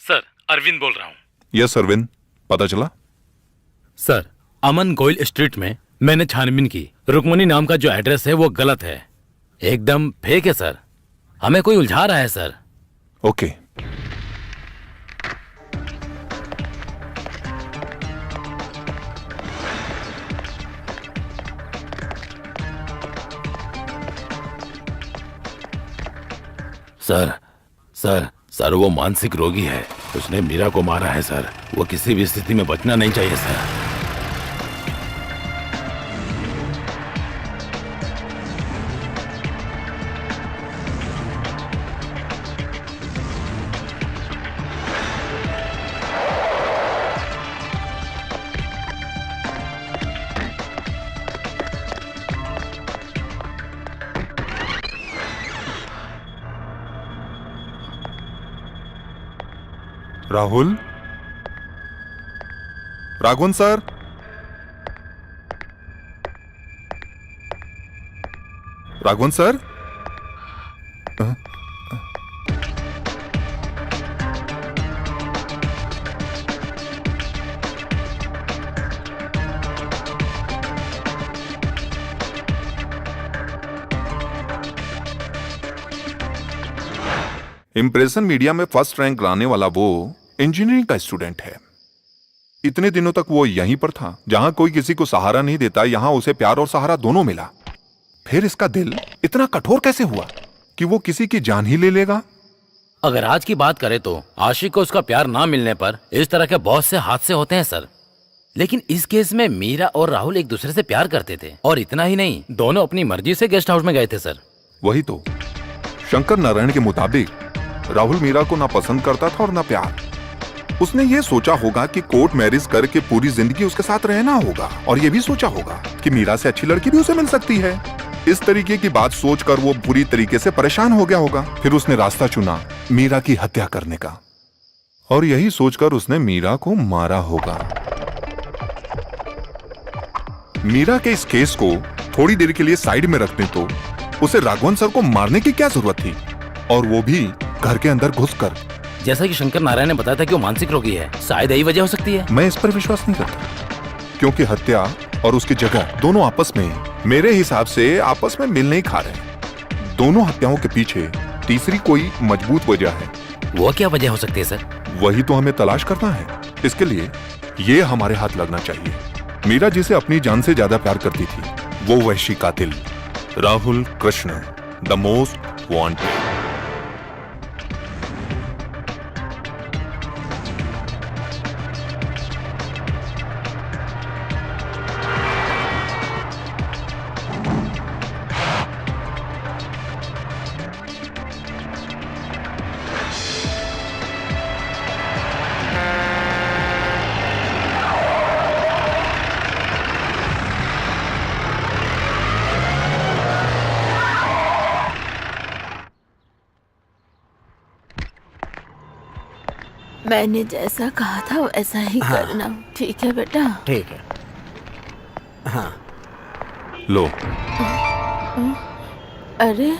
सर, अरविंद बोल रहा हूँ। यस अरविंद, पता चला? सर, अमन गोयल स्ट्रीट में मैंने छानबीन की। रुक्मणी नाम का जो एड्रेस है वो गलत है, एकदम फेक है सर। हमें कोई उलझा रहा है sir. Okay. Sir sir sir वो मानसिक रोगी है, उसने मीरा को मारा है सर। वो किसी भी स्थिति में बचना नहीं चाहिए sir. Rahul, Raghavan sir, Raghavan sir. Impression media में फर्स्ट रैंक लाने वाला वो इंजीनियरिंग का स्टूडेंट है। इतने दिनों तक वो यहीं पर था, जहां कोई किसी को सहारा नहीं देता, यहां उसे प्यार और सहारा दोनों मिला। फिर इसका दिल इतना कठोर कैसे हुआ कि वो किसी की जान ही ले लेगा? अगर आज की बात करें तो आशिक को उसका प्यार ना मिलने पर इस तरह के बहुत से हादसे होते हैं सर। लेकिन इस केस में मीरा और राहुल एक दूसरे से प्यार करते थे, और इतना ही नहीं, दोनों अपनी मर्जी से गेस्ट हाउस में गए थे सर। वही तो, शंकर नारायण के मुताबिक राहुल मीरा को ना पसंद करता था और ना प्यार। उसने ये सोचा होगा कि कोर्ट मैरिज करके पूरी जिंदगी उसके साथ रहना होगा, और ये भी सोचा होगा कि मीरा से अच्छी लड़की भी उसे मिल सकती है। इस तरीके की बात सोचकर वो बुरी तरीके से परेशान हो गया होगा। फिर उसने रास्ता चुना मीरा की हत्या करने का, और यही सोचकर उसने मीरा को मारा होगा। मीरा के इस केस को थोड़ी देर के लिए साइड में रखने तो उसे राघवन सर को मारने की क्या जरूरत थी, और वो भी घर के अंदर घुसकर। जैसा कि शंकर नारायण ने बताया था कि वो मानसिक रोगी है, शायद यही वजह हो सकती है। मैं इस पर विश्वास नहीं करता, क्योंकि हत्या और उसकी जगह दोनों आपस में, मेरे हिसाब से आपस में मिल नहीं खा रहे। दोनों हत्याओं के पीछे तीसरी कोई मजबूत वजह है। वो क्या वजह हो सकती है सर? वही तो हमें तलाश करना है। इसके लिए ये हमारे हाथ लगना चाहिए। मीरा जिसे अपनी जान से ज्यादा प्यार करती थी, वो वहशी कातिल Rahul Krishna, the most wanted. मैंने जैसा कहा था वैसा ही करना, ठीक है बेटा? ठीक है। लो, अरे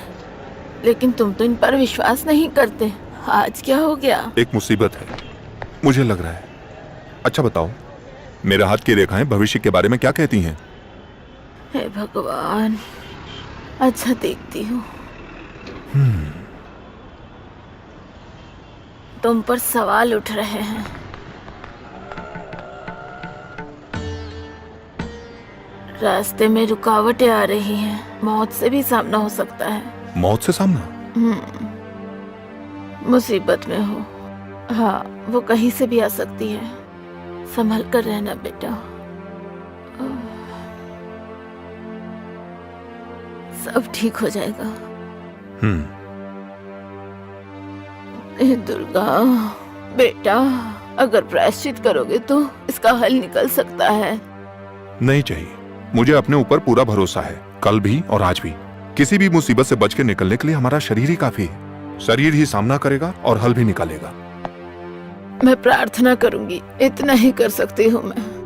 लेकिन तुम तो इन पर विश्वास नहीं करते। आज क्या हो गया? एक मुसीबत है, मुझे लग रहा है। अच्छा बताओ, मेरे हाथ की रेखाएं भविष्य के बारे में क्या कहती हैं? हे भगवान, अच्छा देखती हूँ। तुम पर सवाल उठ रहे हैं। रास्ते में रुकावटें आ रही हैं, मौत से भी सामना हो सकता है। मौत से सामना? मुसीबत में हो, हाँ, वो कहीं से भी आ सकती है। संभल कर रहना बेटा। सब ठीक हो जाएगा। हे दुर्गा, बेटा, अगर प्रायश्चित करोगे तो इसका हल निकल सकता है। नहीं चाहिए, मुझे अपने ऊपर पूरा भरोसा है। कल भी और आज भी किसी भी मुसीबत से बच के निकलने के लिए हमारा शरीर ही काफी है। शरीर ही सामना करेगा और हल भी निकालेगा। मैं प्रार्थना करूंगी, इतना ही कर सकती हूँ मैं।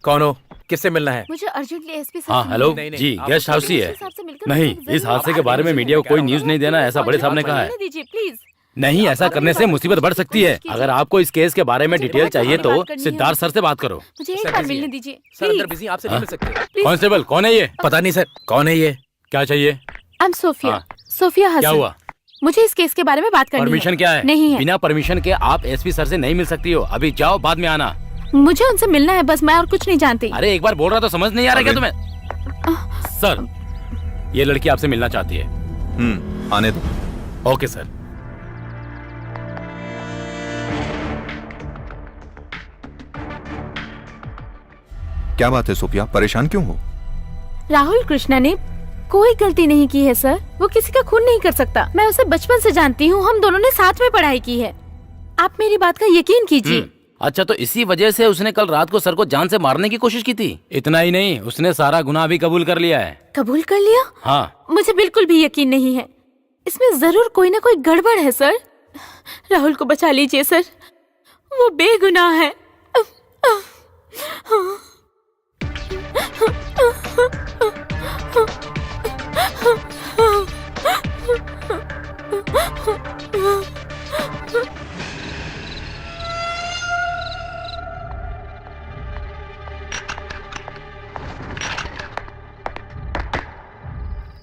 कौन हो? किससे मिलना है? मुझे अर्जेंटली एसपी हाँ हेलो नहीं, नहीं, जी, आप गेस्ट हाउस ही है। नहीं, इस हादसे के बारे में मीडिया को कोई न्यूज नहीं देना, ऐसा बड़े साहब ने कहा है। दीजिए प्लीज। नहीं, ऐसा करने से मुसीबत बढ़ सकती है। अगर आपको इस केस के बारे में डिटेल चाहिए तो सिद्धार्थ सर से बात करो। मुझे एक बार मिलने दीजिए सर अंदर बिजी, आपसे नहीं मिल सकते। कांस्टेबल कौन है ये? पता नहीं सर, कौन है ये? क्या चाहिए? आई एम सोफिया, हाँ। सोफिया हसन। क्या हुआ? मुझे इस केस के बारे में बात करनी है। परमिशन क्या है? नहीं है। बिना परमिशन के आप एसपी सर से नहीं मिल सकती हो। अभी जाओ, बाद में आना। मुझे उनसे मिलना है बस, मैं और कुछ नहीं जानती। अरे एक बार बोल रहा तो समझ नहीं आ रहा क्या तुम्हें? सर, ये लड़की आपसे मिलना चाहती है। आने दो। Okay sir. क्या बात है सोफिया, परेशान क्यों हो? राहुल कृष्णा ने कोई गलती नहीं की है सर। वो किसी का खून नहीं कर सकता। मैं उसे बचपन से जानती हूँ, हम दोनों ने साथ में पढ़ाई की है। आप मेरी बात का यकीन कीजिए। अच्छा, तो इसी वजह से उसने कल रात को सर को जान से मारने की कोशिश की थी? इतना ही नहीं, उसने सारा गुनाह भी कबूल कर लिया है। कबूल कर लिया? हाँ। मुझे बिल्कुल भी यकीन नहीं है। इसमें जरूर कोई ना कोई गड़बड़ है सर। राहुल को बचा लीजिए सर, वो बेगुनाह है।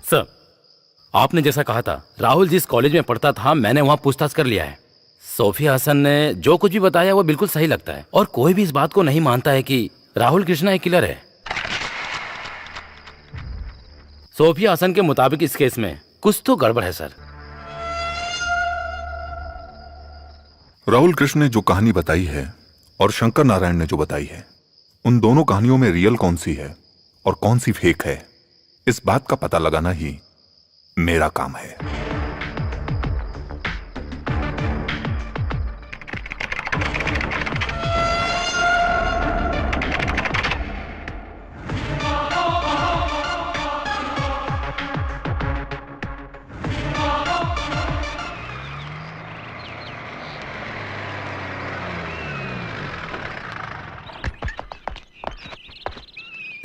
सर, आपने जैसा कहा था, राहुल जिस कॉलेज में पढ़ता था मैंने वहां पूछताछ कर लिया है। सोफिया हसन ने जो कुछ भी बताया वो बिल्कुल सही लगता है और कोई भी इस बात को नहीं मानता है कि राहुल कृष्णा एक किलर है। सोफिया हसन के मुताबिक इस केस में कुछ तो गड़बड़ है सर। राहुल कृष्ण ने जो कहानी बताई है और शंकर नारायण ने जो बताई है, उन दोनों कहानियों में रियल कौन सी है और कौन सी फेक है, इस बात का पता लगाना ही मेरा काम है।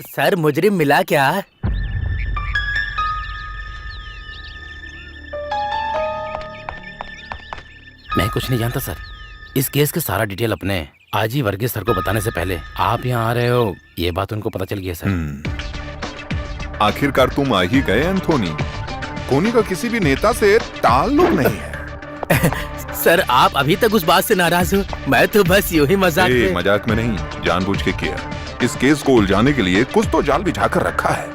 सर, मुजरिम मिला क्या? मैं कुछ नहीं जानता सर। इस केस के सारा डिटेल अपने आजी वर्गीस सर को बताने से पहले आप यहाँ आ रहे हो, ये बात उनको पता चल गई है सर। आखिरकार तुम आ ही गए एंथोनी। कोनी का किसी भी नेता से ताल्लुक नहीं है। सर, आप अभी तक उस बात से नाराज हो? मैं तो बस यूं ही मजाक में नहीं, जानबूझ के किया। इस केस को उलझाने के लिए कुछ तो जाल बिछाकर रखा है।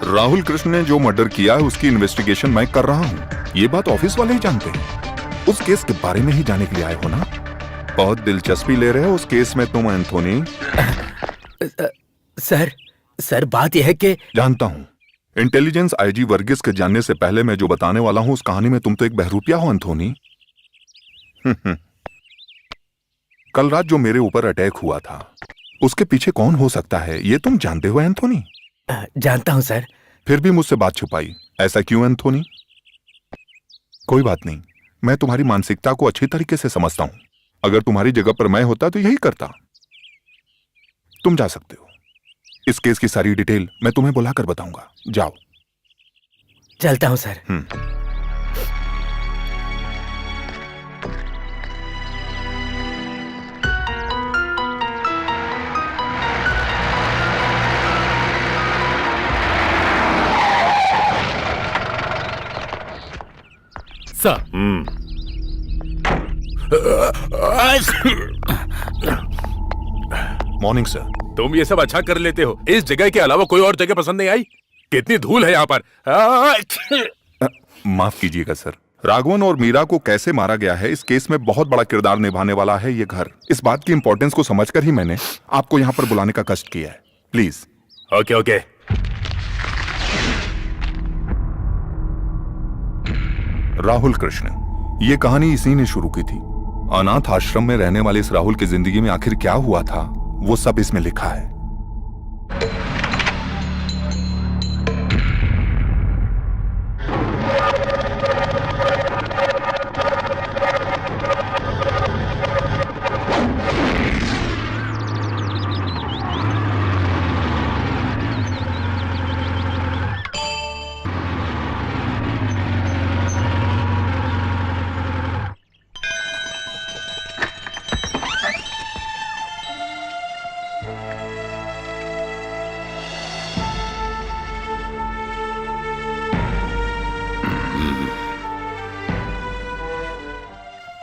राहुल कृष्ण ने जो मर्डर किया है उसकी इन्वेस्टिगेशन मैं कर रहा हूँ। ये बात ऑफिस वाले ही जानते हैं। उस केस के बारे में ही जाने के लिए आए हो ना? बहुत दिलचस्पी ले रहे हो उस केस में तुम एंथोनी? सर बात यह है कि जानता हूँ। इंटेलिजेंस आईजी वर्गीस के जानने से पहले मैं जो बताने वाला हूँ उस कहानी में तुम तो एक बहरूपिया हो एंथोनी। कल रात जो मेरे ऊपर अटैक हुआ था उसके पीछे कौन हो सकता है ये तुम जानते हो एंथोनी? जानता हूं सर। फिर भी मुझसे बात छुपाई, ऐसा क्यों एंथोनी? कोई बात नहीं, मैं तुम्हारी मानसिकता को अच्छी तरीके से समझता हूं। अगर तुम्हारी जगह पर मैं होता तो यही करता। तुम जा सकते हो। इस केस की सारी डिटेल मैं तुम्हें बुलाकर बताऊंगा। जाओ। चलता हूं सर। Morning sir. तुम ये सब अच्छा कर लेते हो। इस जगह के अलावा कोई और जगह पसंद नहीं आई? कितनी धूल है यहाँ पर। माफ कीजिएगा सर। राघवन और मीरा को कैसे मारा गया है इस केस में बहुत बड़ा किरदार निभाने वाला है ये घर। इस बात की इंपॉर्टेंस को समझकर ही मैंने आपको यहाँ पर बुलाने का कष्ट किया है। प्लीज। ओके। राहुल कृष्ण, ये कहानी इसी ने शुरू की थी। अनाथ आश्रम में रहने वाले इस राहुल की जिंदगी में आखिर क्या हुआ था वो सब इसमें लिखा है।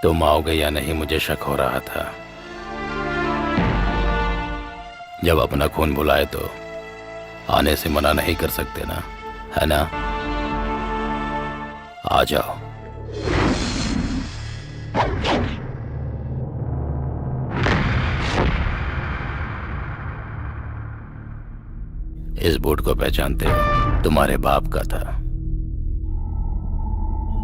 तुम आओगे या नहीं मुझे शक हो रहा था। जब अपना खून बुलाए तो आने से मना नहीं कर सकते ना, है ना? आ जाओ। इस बूट को पहचानते हो? तुम्हारे बाप का था।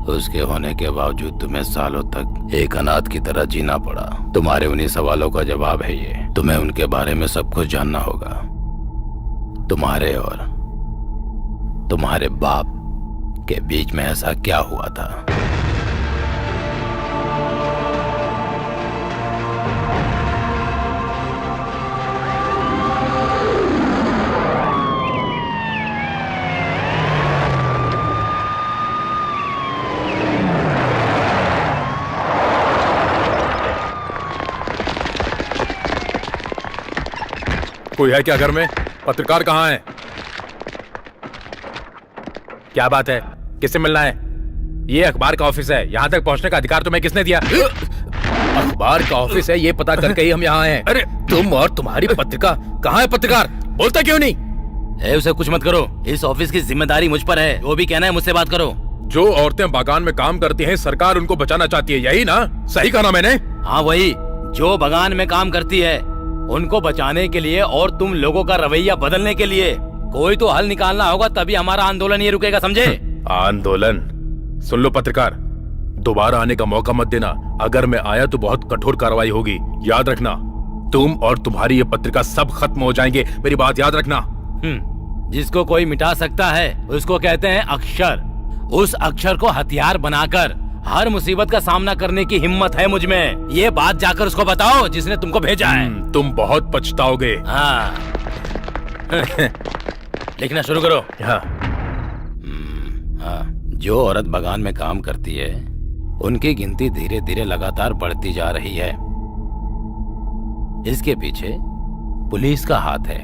उसके होने के बावजूद तुम्हें सालों तक एक अनाथ की तरह जीना पड़ा। तुम्हारे उन्हीं सवालों का जवाब है ये। तुम्हें उनके बारे में सब कुछ जानना होगा। तुम्हारे और तुम्हारे बाप के बीच में ऐसा क्या हुआ था? कोई है क्या घर में? पत्रकार कहाँ है? क्या बात है? किससे मिलना है? ये अखबार का ऑफिस है, यहाँ तक पहुँचने का अधिकार तुम्हें किसने दिया? अखबार का ऑफिस है, ये पता करके ही हम यहाँ आए हैं। अरे तुम और तुम्हारी पत्रिका, कहाँ है पत्रकार? बोलता क्यों नहीं? उसे कुछ मत करो, इस ऑफिस की जिम्मेदारी मुझ पर है। जो भी कहना है मुझसे बात करो। जो औरतें बागान में काम करती हैं, सरकार उनको बचाना चाहती है, यही ना? सही कहा ना मैंने? हाँ वही, जो बागान में काम करती है उनको बचाने के लिए और तुम लोगों का रवैया बदलने के लिए कोई तो हल निकालना होगा, तभी हमारा आंदोलन ये रुकेगा, समझे? आंदोलन? सुन लो पत्रकार, दोबारा आने का मौका मत देना। अगर मैं आया तो बहुत कठोर कार्रवाई होगी, याद रखना। तुम और तुम्हारी ये पत्रिका सब खत्म हो जाएंगे, मेरी बात याद रखना। जिसको कोई मिटा सकता है उसको कहते हैं अक्षर। उस अक्षर को हथियार बनाकर हर मुसीबत का सामना करने की हिम्मत है मुझ में। ये बात जाकर उसको बताओ जिसने तुमको भेजा है। तुम बहुत पछताओगे। हाँ लिखना शुरू करो। हाँ। हाँ, जो औरत बागान में काम करती है उनकी गिनती धीरे धीरे लगातार बढ़ती जा रही है। इसके पीछे पुलिस का हाथ है।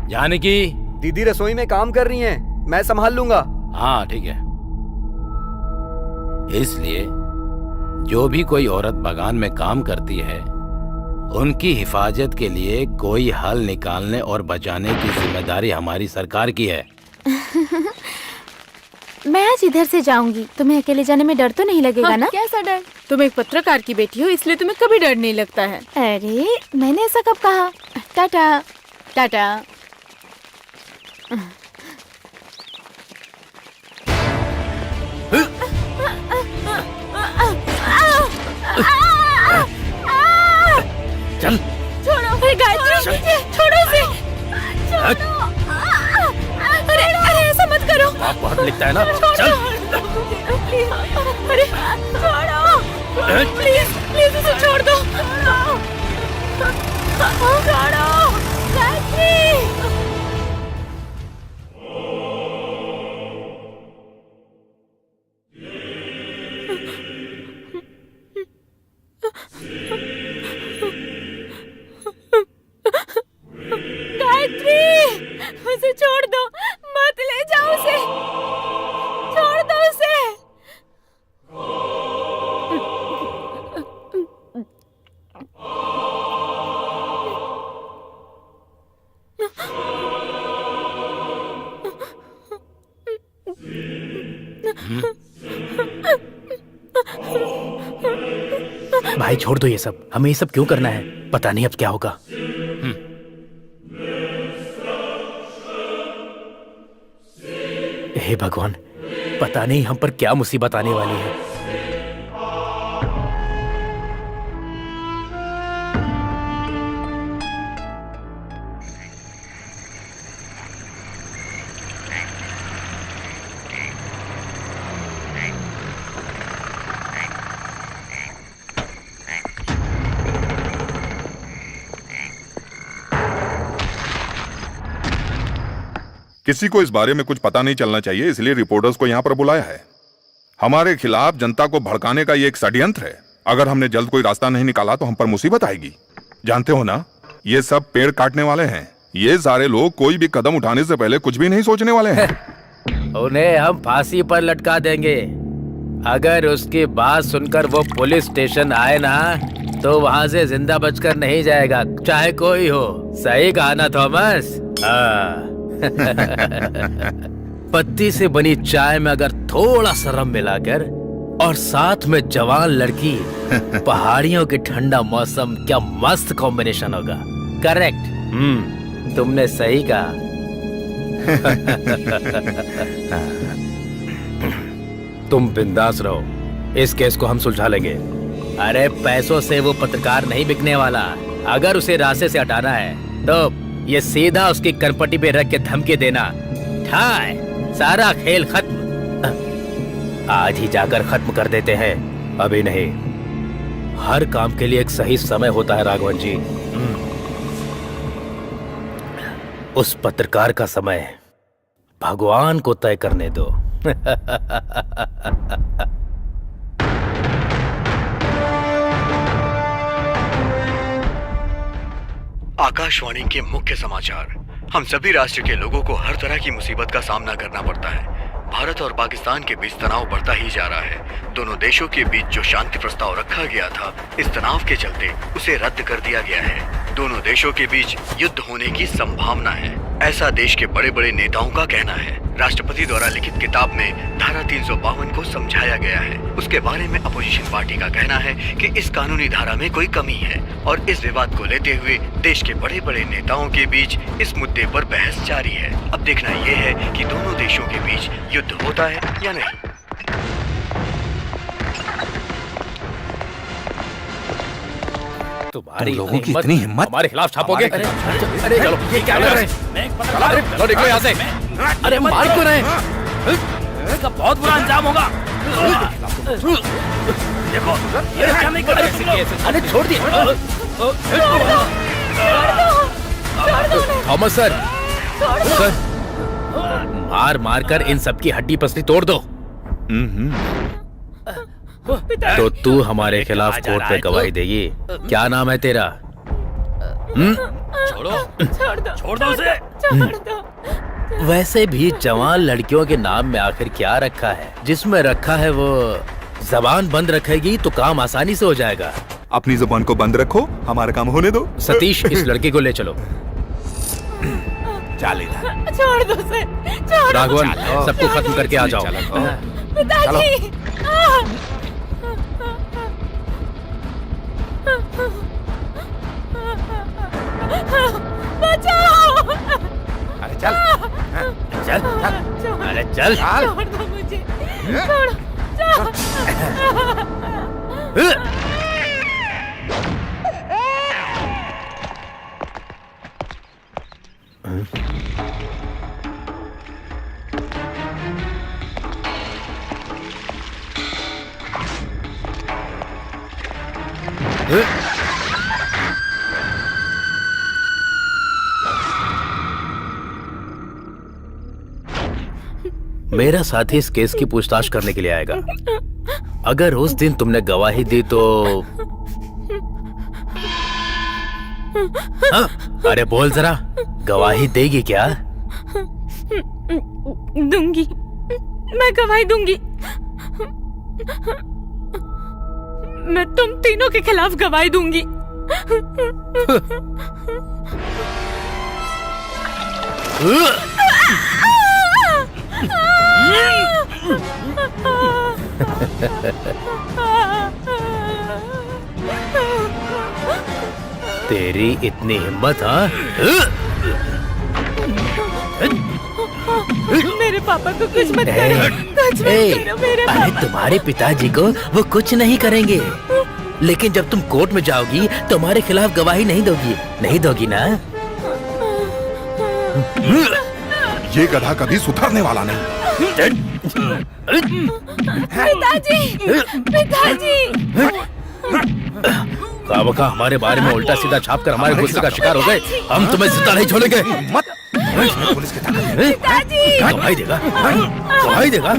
जानकी, दीदी रसोई में काम कर रही हैं, मैं संभाल लूंगा। हाँ ठीक है। इसलिए जो भी कोई औरत बागान में काम करती है उनकी हिफाजत के लिए कोई हल निकालने और बचाने की जिम्मेदारी हमारी सरकार की है। मैं आज इधर से जाऊंगी। तुम्हें अकेले जाने में डर तो नहीं लगेगा ना? कैसा डर? तुम एक पत्रकार की बेटी हो, इसलिए तुम्हें कभी डर नहीं लगता है। अरे मैंने ऐसा कब कहा? टाटा टाटा। चल छोड़ो, अरे गायत्री, छोड़ो उसे, छोड़ो। अरे अरे ऐसा मत करो। आप बहुत लिखता है ना? चल। अरे छोड़ो, प्लीज प्लीज उसे छोड़ दो। छोड़ो गायत्री। उसे छोड़ दो, मत ले जाओ उसे, छोड़ दो उसे। भाई छोड़ दो ये सब, हमें ये सब क्यों करना है? पता नहीं अब क्या होगा। हे भगवान, पता नहीं हम पर क्या मुसीबत आने वाली है। किसी को इस बारे में कुछ पता नहीं चलना चाहिए, इसलिए रिपोर्टर्स को यहाँ पर बुलाया है। हमारे खिलाफ जनता को भड़काने का ये एक षड्यंत्र है। अगर हमने जल्द कोई रास्ता नहीं निकाला तो हम पर मुसीबत आएगी। जानते हो ना, ये सब पेड़ काटने वाले हैं। ये सारे लोग कोई भी कदम उठाने से पहले कुछ भी नहीं सोचने वाले हैं। उन्हें हम फांसी पर लटका देंगे। अगर उसकी बात सुनकर वो पुलिस स्टेशन आए ना तो वहाँ से जिंदा बचकर नहीं जाएगा, चाहे कोई हो। सही कहा ना थॉमस? हाँ। पत्ती से बनी चाय में अगर थोड़ा सा रम मिलाकर और साथ में जवान लड़की, पहाड़ियों के ठंडा मौसम, क्या मस्त कॉम्बिनेशन होगा। करेक्ट, तुमने सही कहा। तुम बिंदास रहो, इस केस को हम सुलझा लेंगे। अरे पैसों से वो पत्रकार नहीं बिकने वाला। अगर उसे रास्ते से हटाना है तो ये सीधा उसकी कनपट्टी पे रख के धमकी देना। ठाय, सारा खेल खत्म। आज ही जाकर खत्म कर देते हैं, अभी नहीं। हर काम के लिए एक सही समय होता है राघवन जी। उस पत्रकार का समय भगवान को तय करने दो। आकाशवाणी के मुख्य समाचार। हम सभी राष्ट्र के लोगों को हर तरह की मुसीबत का सामना करना पड़ता है। भारत और पाकिस्तान के बीच तनाव बढ़ता ही जा रहा है। दोनों देशों के बीच जो शांति प्रस्ताव रखा गया था, इस तनाव के चलते उसे रद्द कर दिया गया है। दोनों देशों के बीच युद्ध होने की संभावना है, ऐसा देश के बड़े बड़े नेताओं का कहना है। राष्ट्रपति द्वारा लिखित किताब में धारा 352 को समझाया गया है। उसके बारे में अपोजिशन पार्टी का कहना है कि इस कानूनी धारा में कोई कमी है और इस विवाद को लेते हुए देश के बड़े बड़े नेताओं के बीच इस मुद्दे पर बहस जारी है। अब देखना यह है कि दोनों देशों के बीच युद्ध होता है या नहीं। तुम्हारी लोगों की इतनी हिम्मत हमारे खिलाफ छापोगे? अरे चलो, ये क्या कर रहे हैं? चलो निकलो यहाँ से। अरे मार क्यों रहे? इसका बहुत बुरा अंजाम होगा। देखो ये क्या नहीं कर रहे? अरे छोड़ दिए। थॉमस सर, मार मार कर इन सब की हड्डी पसली तोड़ दो। तो तू हमारे खिलाफ कोर्ट में गवाही देगी। क्या नाम है तेरा? छोड़ दो उसे। वैसे भी जवान लड़कियों के नाम में आखिर क्या रखा है? जिसमें रखा है वो जबान बंद रखेगी तो काम आसानी से हो जाएगा। अपनी जुबान को बंद रखो, हमारा काम होने दो। सतीश, इस लड़के को ले चलो। छोड़ दो उसे, छोड़ दो। राघवन, सबको खत्म करके आ जाओ। पिताजी, बचाओ। अरे चल, अरे चल। छोड़ दो मुझे, छोड़ो, जाओ। मेरा साथी इस केस की पूछताछ करने के लिए आएगा। अगर उस दिन तुमने गवाही दी तो हाँ? अरे बोल जरा, गवाही देगी क्या? दूंगी, मैं गवाही दूंगी। मैं तुम तीनों के खिलाफ गवाही दूंगी। तेरी इतनी हिम्मत? हाँ, मेरे पापा को कुछ मत करो, कुछ मत करो मेरे अरे पापा। तुम्हारे पिताजी को वो कुछ नहीं करेंगे, लेकिन जब तुम कोर्ट में जाओगी तो हमारे खिलाफ गवाही नहीं दोगी ना? ये गधा कभी सुधरने वाला नहीं। पिताजी, का हमारे बारे में उल्टा सीधा छाप कर हमारे गुस्से का शिकार हो गए। हम तुम्हें जिंदा नहीं छोड़ेंगे। मत पुलिस के ताकत। गवाही देगा, गवाही देगा।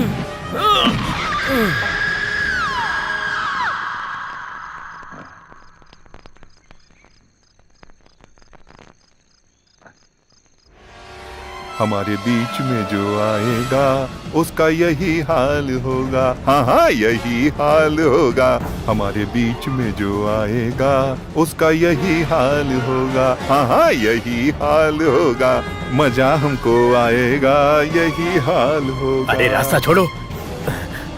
हमारे बीच में जो आएगा उसका यही हाल होगा। हाँ, यही हाल होगा। हमारे बीच में जो आएगा उसका यही हाल होगा। हाँ, यही हाल होगा। मजा हमको आएगा, यही हाल होगा। अरे रास्ता छोड़ो।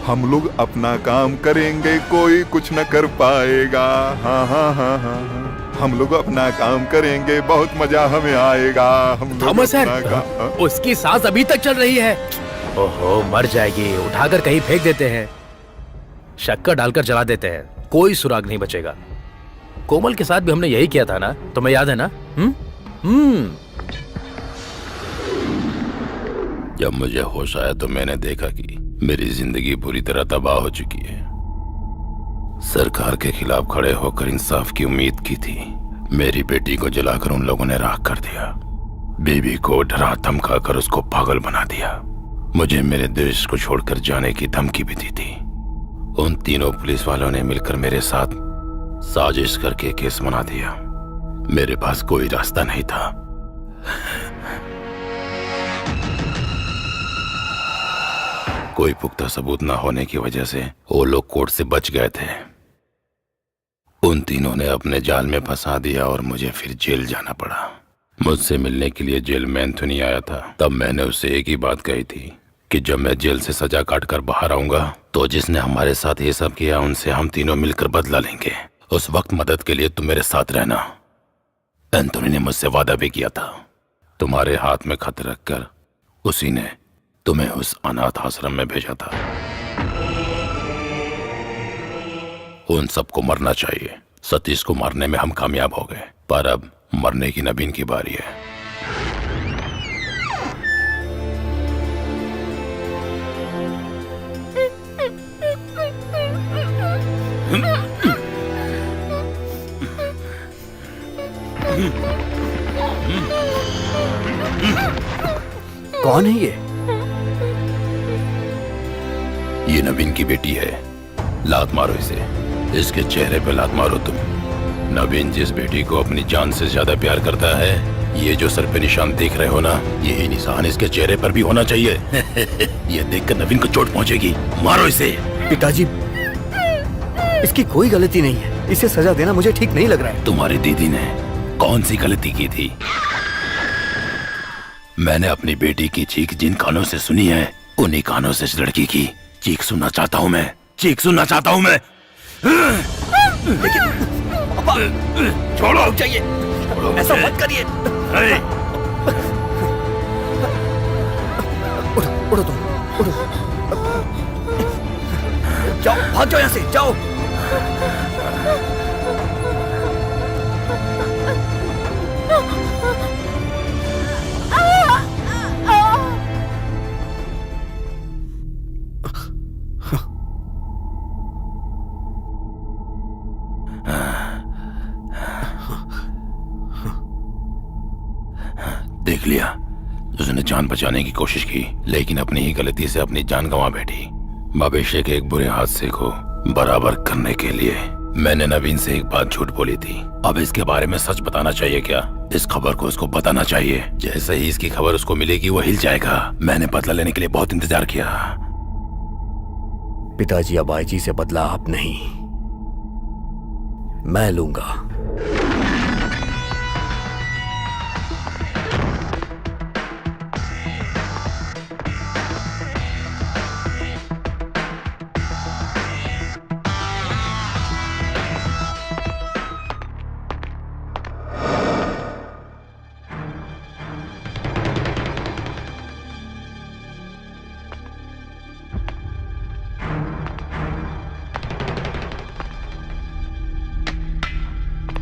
हम लोग अपना काम करेंगे, कोई कुछ न कर पाएगा। हाँ, हम लोग अपना काम करेंगे, बहुत मजा हमें आएगा। हम लोग थॉमस सर, अपना उसकी सांस अभी तक चल रही है। ओहो, मर जाएगी। उठाकर कहीं फेंक देते हैं, शक्कर डालकर जला देते हैं, कोई सुराग नहीं बचेगा। कोमल के साथ भी हमने यही किया था ना, तुम्हें याद है ना? जब मुझे होश आया तो मैंने देखा कि मेरी जिंदगी पूरी तरह तबाह हो चुकी है। सरकार के खिलाफ खड़े होकर इंसाफ की उम्मीद की थी। मेरी बेटी को जलाकर उन लोगों ने राख कर दिया। बीबी को डरा धमका कर उसको पागल बना दिया। मुझे मेरे देश को छोड़कर जाने की धमकी भी दी थी। उन तीनों पुलिस वालों ने मिलकर मेरे साथ साजिश करके केस बना दिया। मेरे पास कोई रास्ता नहीं था। कोई पुख्ता सबूत न होने की वजह से वो लोग कोर्ट से बच गए थे। उन तीनों ने अपने जाल में फंसा दिया और मुझे फिर जेल जाना पड़ा। मुझसे मिलने के लिए जेल में एंथोनी आया था। तब मैंने उससे एक ही बात कही थी कि जब मैं जेल से सजा काट कर बाहर आऊंगा तो जिसने हमारे साथ ये सब किया उनसे हम तीनों मिलकर बदला लेंगे। उस वक्त मदद के लिए तुम मेरे साथ रहना। एंथोनी ने मुझसे वादा भी किया था। तुम्हारे हाथ में खत रखकर उसी ने तुम्हें उस अनाथ आश्रम में भेजा था। उन सबको मरना चाहिए। सतीश को मारने में हम कामयाब हो गए, पर अब मरने की नवीन की बारी है। कौन है ये? ये नवीन की बेटी है। लात मारो इसे। इसके चेहरे पे लात मारो तुम। नवीन जिस बेटी को अपनी जान से ज्यादा प्यार करता है, ये जो सर पे निशान देख रहे हो ना, यही निशान इसके चेहरे पर भी होना चाहिए। ये देखकर नवीन को चोट पहुंचेगी। मारो इसे। पिताजी, इसकी कोई गलती नहीं है। इसे सजा देना मुझे ठीक नहीं लग रहा है। तुम्हारी दीदी ने कौन सी गलती की थी? मैंने अपनी बेटी की चीख जिन कानों से सुनी है, उन्हीं कानों से इस लड़की की चीख सुनना चाहता हूँ मैं। चीख सुनना चाहता हूँ मैं। छोड़ो चाहिए। ऐसा मत करिए। उड़ो तुम, उड़ो। जाओ, भाग जाओ यहाँ से, जाओ। देख लिया, उसने जान बचाने की कोशिश की, लेकिन अपनी ही गलती से अपनी जान गंवा बैठी। भविष्य के एक बुरे हादसे को बराबर करने के लिए मैंने नवीन से एक बात झूठ बोली थी। अब इसके बारे में सच बताना चाहिए क्या? इस खबर को उसको बताना चाहिए। जैसे ही इसकी खबर उसको मिलेगी वो हिल जाएगा। मैंने बदला लेने के लिए बहुत इंतजार किया। पिताजी, अब आईजी से बदला आप नहीं, मैं लूंगा।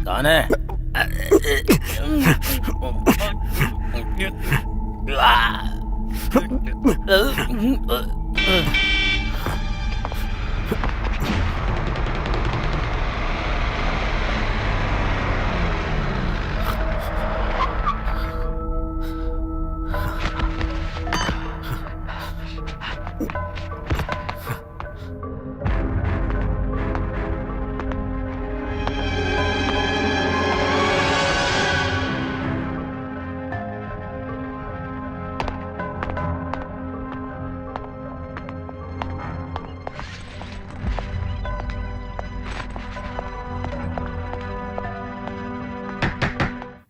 कौन है?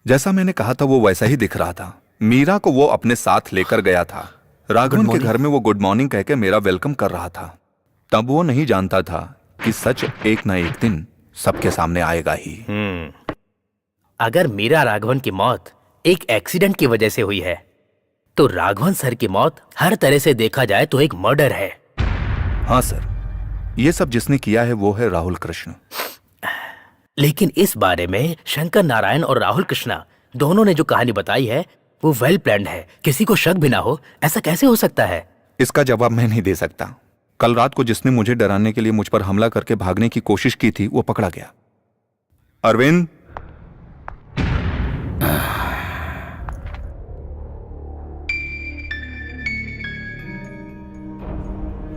जैसा मैंने कहा था वो वैसा ही दिख रहा था। मीरा को वो अपने साथ लेकर गया था। राघवन के घर में वो गुड मॉर्निंग कह के मेरा वेलकम कर रहा था। तब वो नहीं जानता था कि सच एक न एक दिन सबके सामने आएगा ही। अगर मीरा राघवन की मौत एक एक्सीडेंट की वजह से हुई है, तो राघवन सर की मौत हर तरह से देखा जाए तो एक मर्डर है। हाँ सर, ये सब जिसने किया है वो है राहुल कृष्ण। लेकिन इस बारे में शंकर नारायण और राहुल कृष्णा दोनों ने जो कहानी बताई है वो वेल प्लान्ड है। किसी को शक भी ना हो, ऐसा कैसे हो सकता है? इसका जवाब मैं नहीं दे सकता। कल रात को जिसने मुझे डराने के लिए मुझ पर हमला करके भागने की कोशिश की थी वो पकड़ा गया। अरविंद,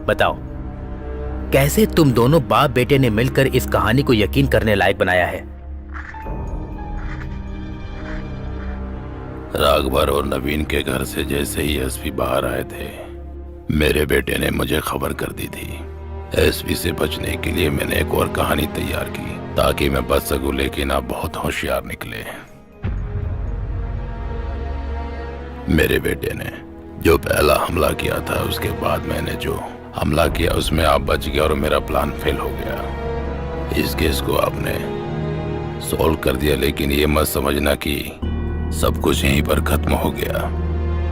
बताओ, कैसे तुम दोनों बाप बेटे ने मिलकर इस कहानी को यकीन करने लायक बनाया है? राघवर और नवीन के घर से जैसे ही एसपी बाहर आए थे, मेरे बेटे ने मुझे खबर कर दी थी। एसपी से बचने के लिए मैंने एक और कहानी तैयार की ताकि मैं बच सकूं, लेकिन आप बहुत होशियार निकले। मेरे बेटे ने जो पहला हमला किया था, उसके बाद मैंने जो हमला किया उसमें आप बच गए और मेरा प्लान फेल हो गया। इस केस को आपने सॉल्व कर दिया, लेकिन ये मत समझना कि सब कुछ यहीं पर खत्म हो गया।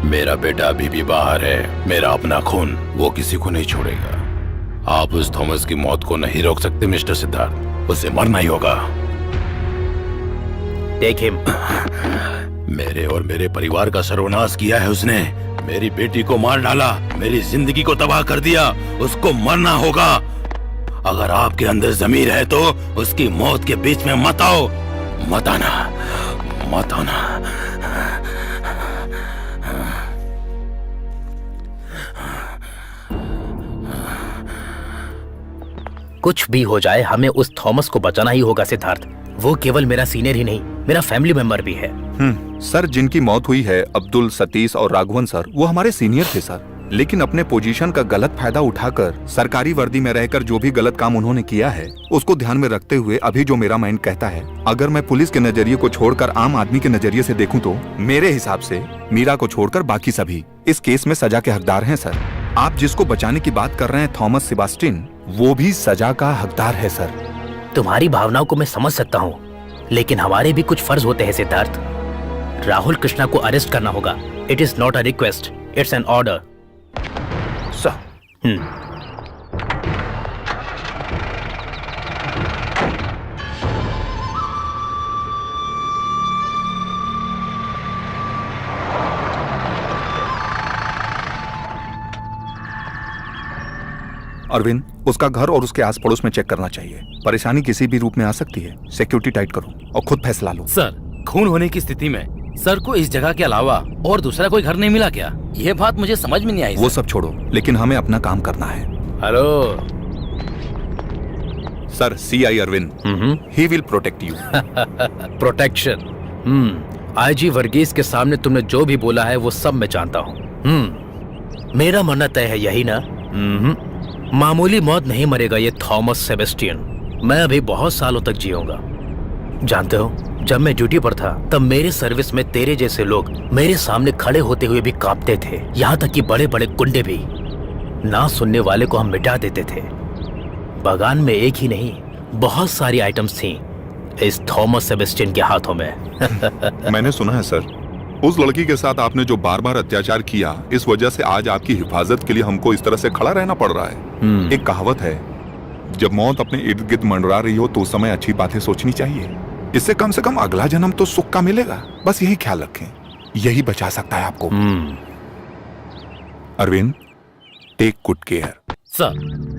मेरा बेटा अभी भी बाहर है। मेरा अपना खून वो किसी को नहीं छोड़ेगा। आप उस थॉमस की मौत को नहीं रोक सकते मिस्टर सिद्धार्थ, उसे मरना ही होगा। Take him. मेरे और मेरे परिवार का सर्वनाश किया है उसने। मेरी बेटी को मार डाला, मेरी जिंदगी को तबाह कर दिया। उसको मरना होगा। अगर आपके अंदर जमीर है तो उसकी मौत के बीच में मत आओ। मत आना, मत आना। कुछ भी हो जाए, हमें उस थॉमस को बचाना ही होगा सिद्धार्थ। वो केवल मेरा सीनियर ही नहीं, मेरा फैमिली मेंबर भी है। सर, जिनकी मौत हुई है, अब्दुल, सतीश और राघवन सर, वो हमारे सीनियर थे सर। लेकिन अपने पोजीशन का गलत फायदा उठाकर सरकारी वर्दी में रहकर जो भी गलत काम उन्होंने किया है, उसको ध्यान में रखते हुए अभी जो मेरा माइंड कहता है, अगर मैं पुलिस के नजरिए को छोड़कर आम आदमी के नजरिए से देखूं तो मेरे हिसाब से मीरा को छोड़कर बाकी सभी इस केस में सजा के हकदार हैं सर। आप जिसको बचाने की बात कर रहे हैं, थॉमस सेबास्टियन, वो भी सजा का हकदार है सर। तुम्हारी भावनाओं को मैं समझ सकता हूँ, लेकिन हमारे भी कुछ फर्ज होते हैं सिद्धार्थ। राहुल कृष्णा को अरेस्ट करना होगा। It is not a request, it's an order. Arvind, उसका घर और उसके आस पड़ोस में चेक करना चाहिए। परेशानी किसी भी रूप में आ सकती है। सिक्योरिटी टाइट करो और खुद फैसला लो। सर, खून होने की स्थिति में सर को इस जगह के अलावा और दूसरा कोई घर नहीं मिला क्या? ये बात मुझे समझ में नहीं आई। वो सब छोड़ो, लेकिन हमें अपना काम करना है। Hello sir, CI Arvind, he will protect you. Protection. IG Varghese के सामने तुमने जो भी बोला है वो सब मैं जानता हूँ। मेरा मरना तय है, यही ना? मामूली मौत नहीं मरेगा ये थॉमस सेबेस्टियन। मैं अभी बहुत सालों तक जीऊंगा। जानते हो, जब मैं ड्यूटी पर था तब मेरे सर्विस में तेरे जैसे लोग मेरे सामने खड़े होते हुए भी कांपते थे। यहाँ तक कि बड़े बड़े गुंडे भी। ना सुनने वाले को हम मिटा देते थे। बगान में एक ही नहीं, बहुत सारी आइटम्स थी इस थॉमस सेबेस्टियन के हाथों में। मैंने सुना है सर, उस लड़की के साथ आपने जो बार बार अत्याचार किया, इस वजह से आज आपकी हिफाजत के लिए हमको इस तरह से खड़ा रहना पड़ रहा है। एक कहावत है, जब मौत अपने इर्द गिर्द मंडरा रही हो तो उस समय अच्छी बातें सोचनी चाहिए। इससे कम से कम अगला जन्म तो सुख का मिलेगा। बस यही ख्याल रखें, यही बचा सकता है आपको। Arvind, take good care. Sir,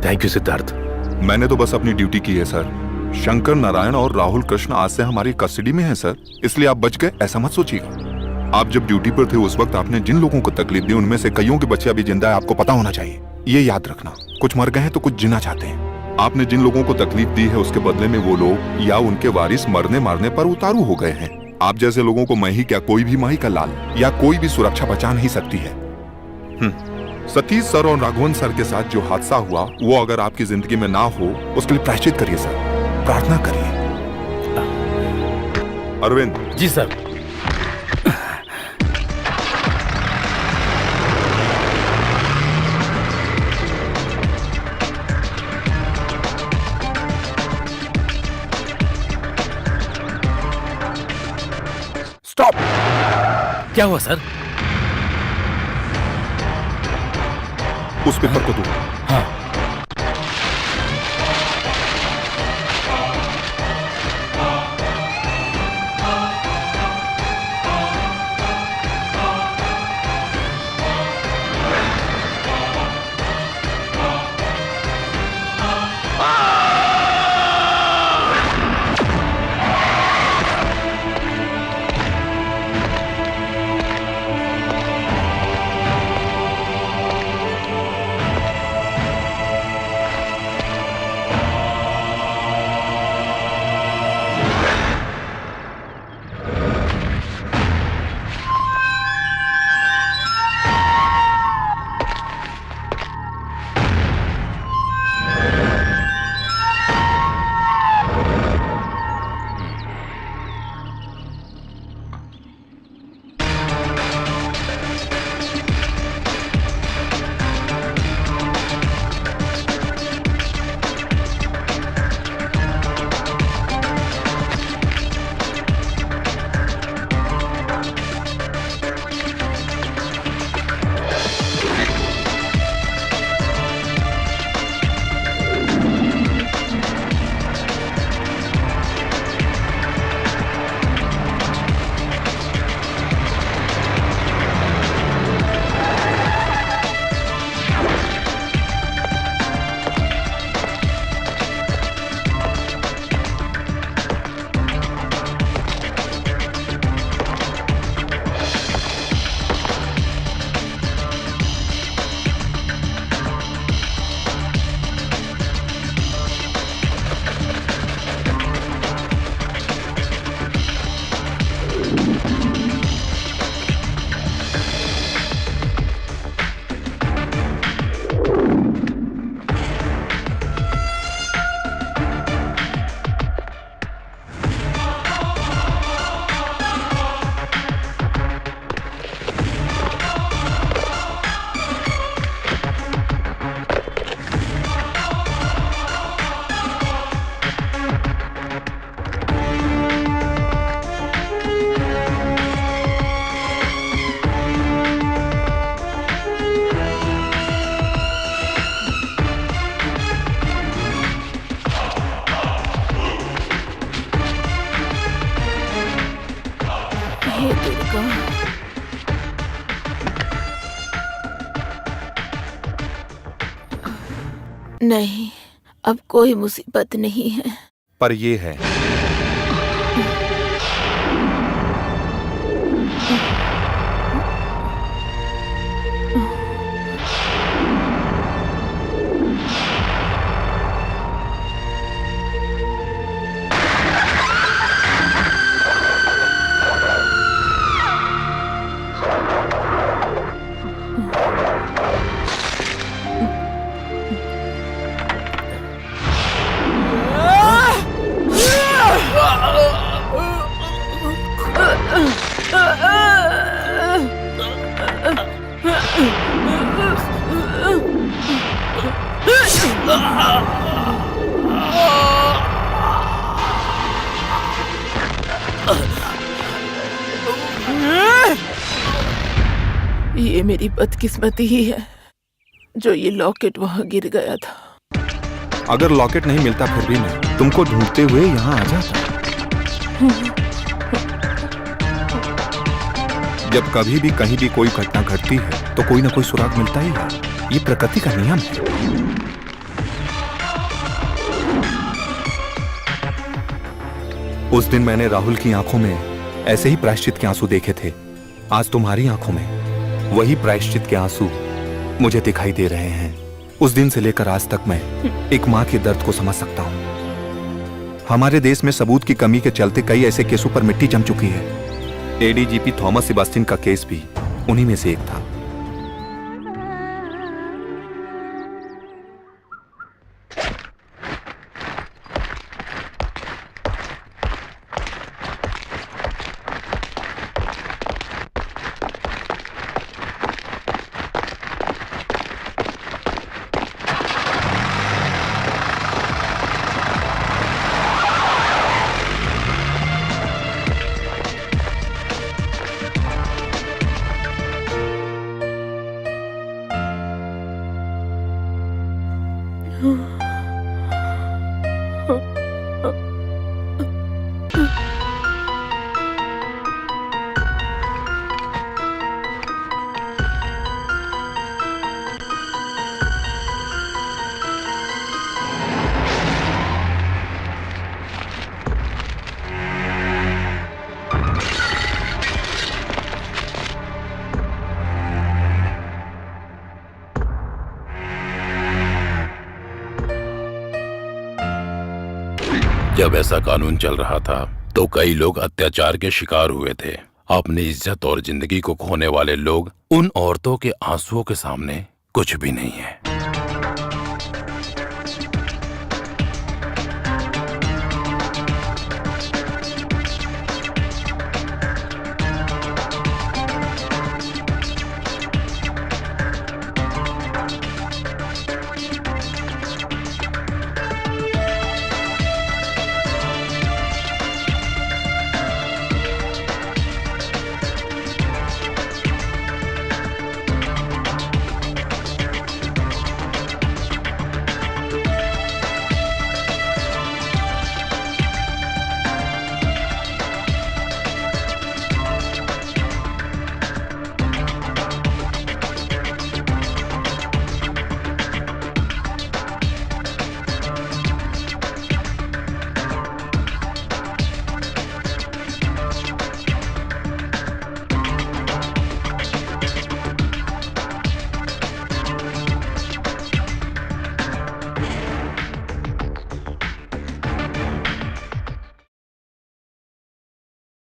thank you Siddharth. मैंने तो बस अपनी ड्यूटी की है सर। शंकर नारायण और राहुल कृष्ण आज से हमारी कस्टडी में हैं सर, इसलिए आप बच गए ऐसा मत सोचिएगा। आप जब ड्यूटी पर थे उस वक्त आपने जिन लोगों को तकलीफ दी उनमें से कईयों के बच्चे अभी जिंदा है, आपको पता होना चाहिए। ये याद रखना, कुछ मर गए हैं तो कुछ जीना चाहते हैं। आपने जिन लोगों को तकलीफ दी है उसके बदले में वो लोग या उनके वारिस मरने मारने पर उतारू हो गए हैं। आप जैसे लोगों को मैं ही क्या, कोई भी माही का लाल या कोई भी सुरक्षा बचा नहीं सकती है। सतीश सर और राघवन सर के साथ जो हादसा हुआ वो अगर आपकी जिंदगी में ना हो उसके लिए प्रायश्चित करिए सर, प्रार्थना करिए। अरविंद जी सर। स्टॉप। क्या हुआ सर? उस पेपर को दो। हाँ। हे दुर्गा। नहीं, अब कोई मुसीबत नहीं है। पर ये है, ये मेरी बदकिस्मती ही है जो ये लॉकेट वहां गिर गया था। अगर लॉकेट नहीं मिलता फिर भी मैं तुमको ढूंढते हुए यहाँ आ जाता। जब कभी भी कहीं भी कोई घटना घटती है तो कोई ना कोई सुराग मिलता ही है। ये प्रकृति का नियम है। उस दिन मैंने राहुल की आंखों में ऐसे ही प्रायश्चित के आंसू देखे थे। आज तुम्हारी आंखों में वही प्रायश्चित के आंसू मुझे दिखाई दे रहे हैं। उस दिन से लेकर आज तक मैं एक मां के दर्द को समझ सकता हूं। हमारे देश में सबूत की कमी के चलते कई ऐसे केसों पर मिट्टी जम चुकी है। एडीजीपी थॉमस सेबास्टियन का केस भी उन्हीं में से एक था। जब ऐसा कानून चल रहा था तो कई लोग अत्याचार के शिकार हुए थे। अपनी इज्जत और जिंदगी को खोने वाले लोग उन औरतों के आंसुओं के सामने कुछ भी नहीं है।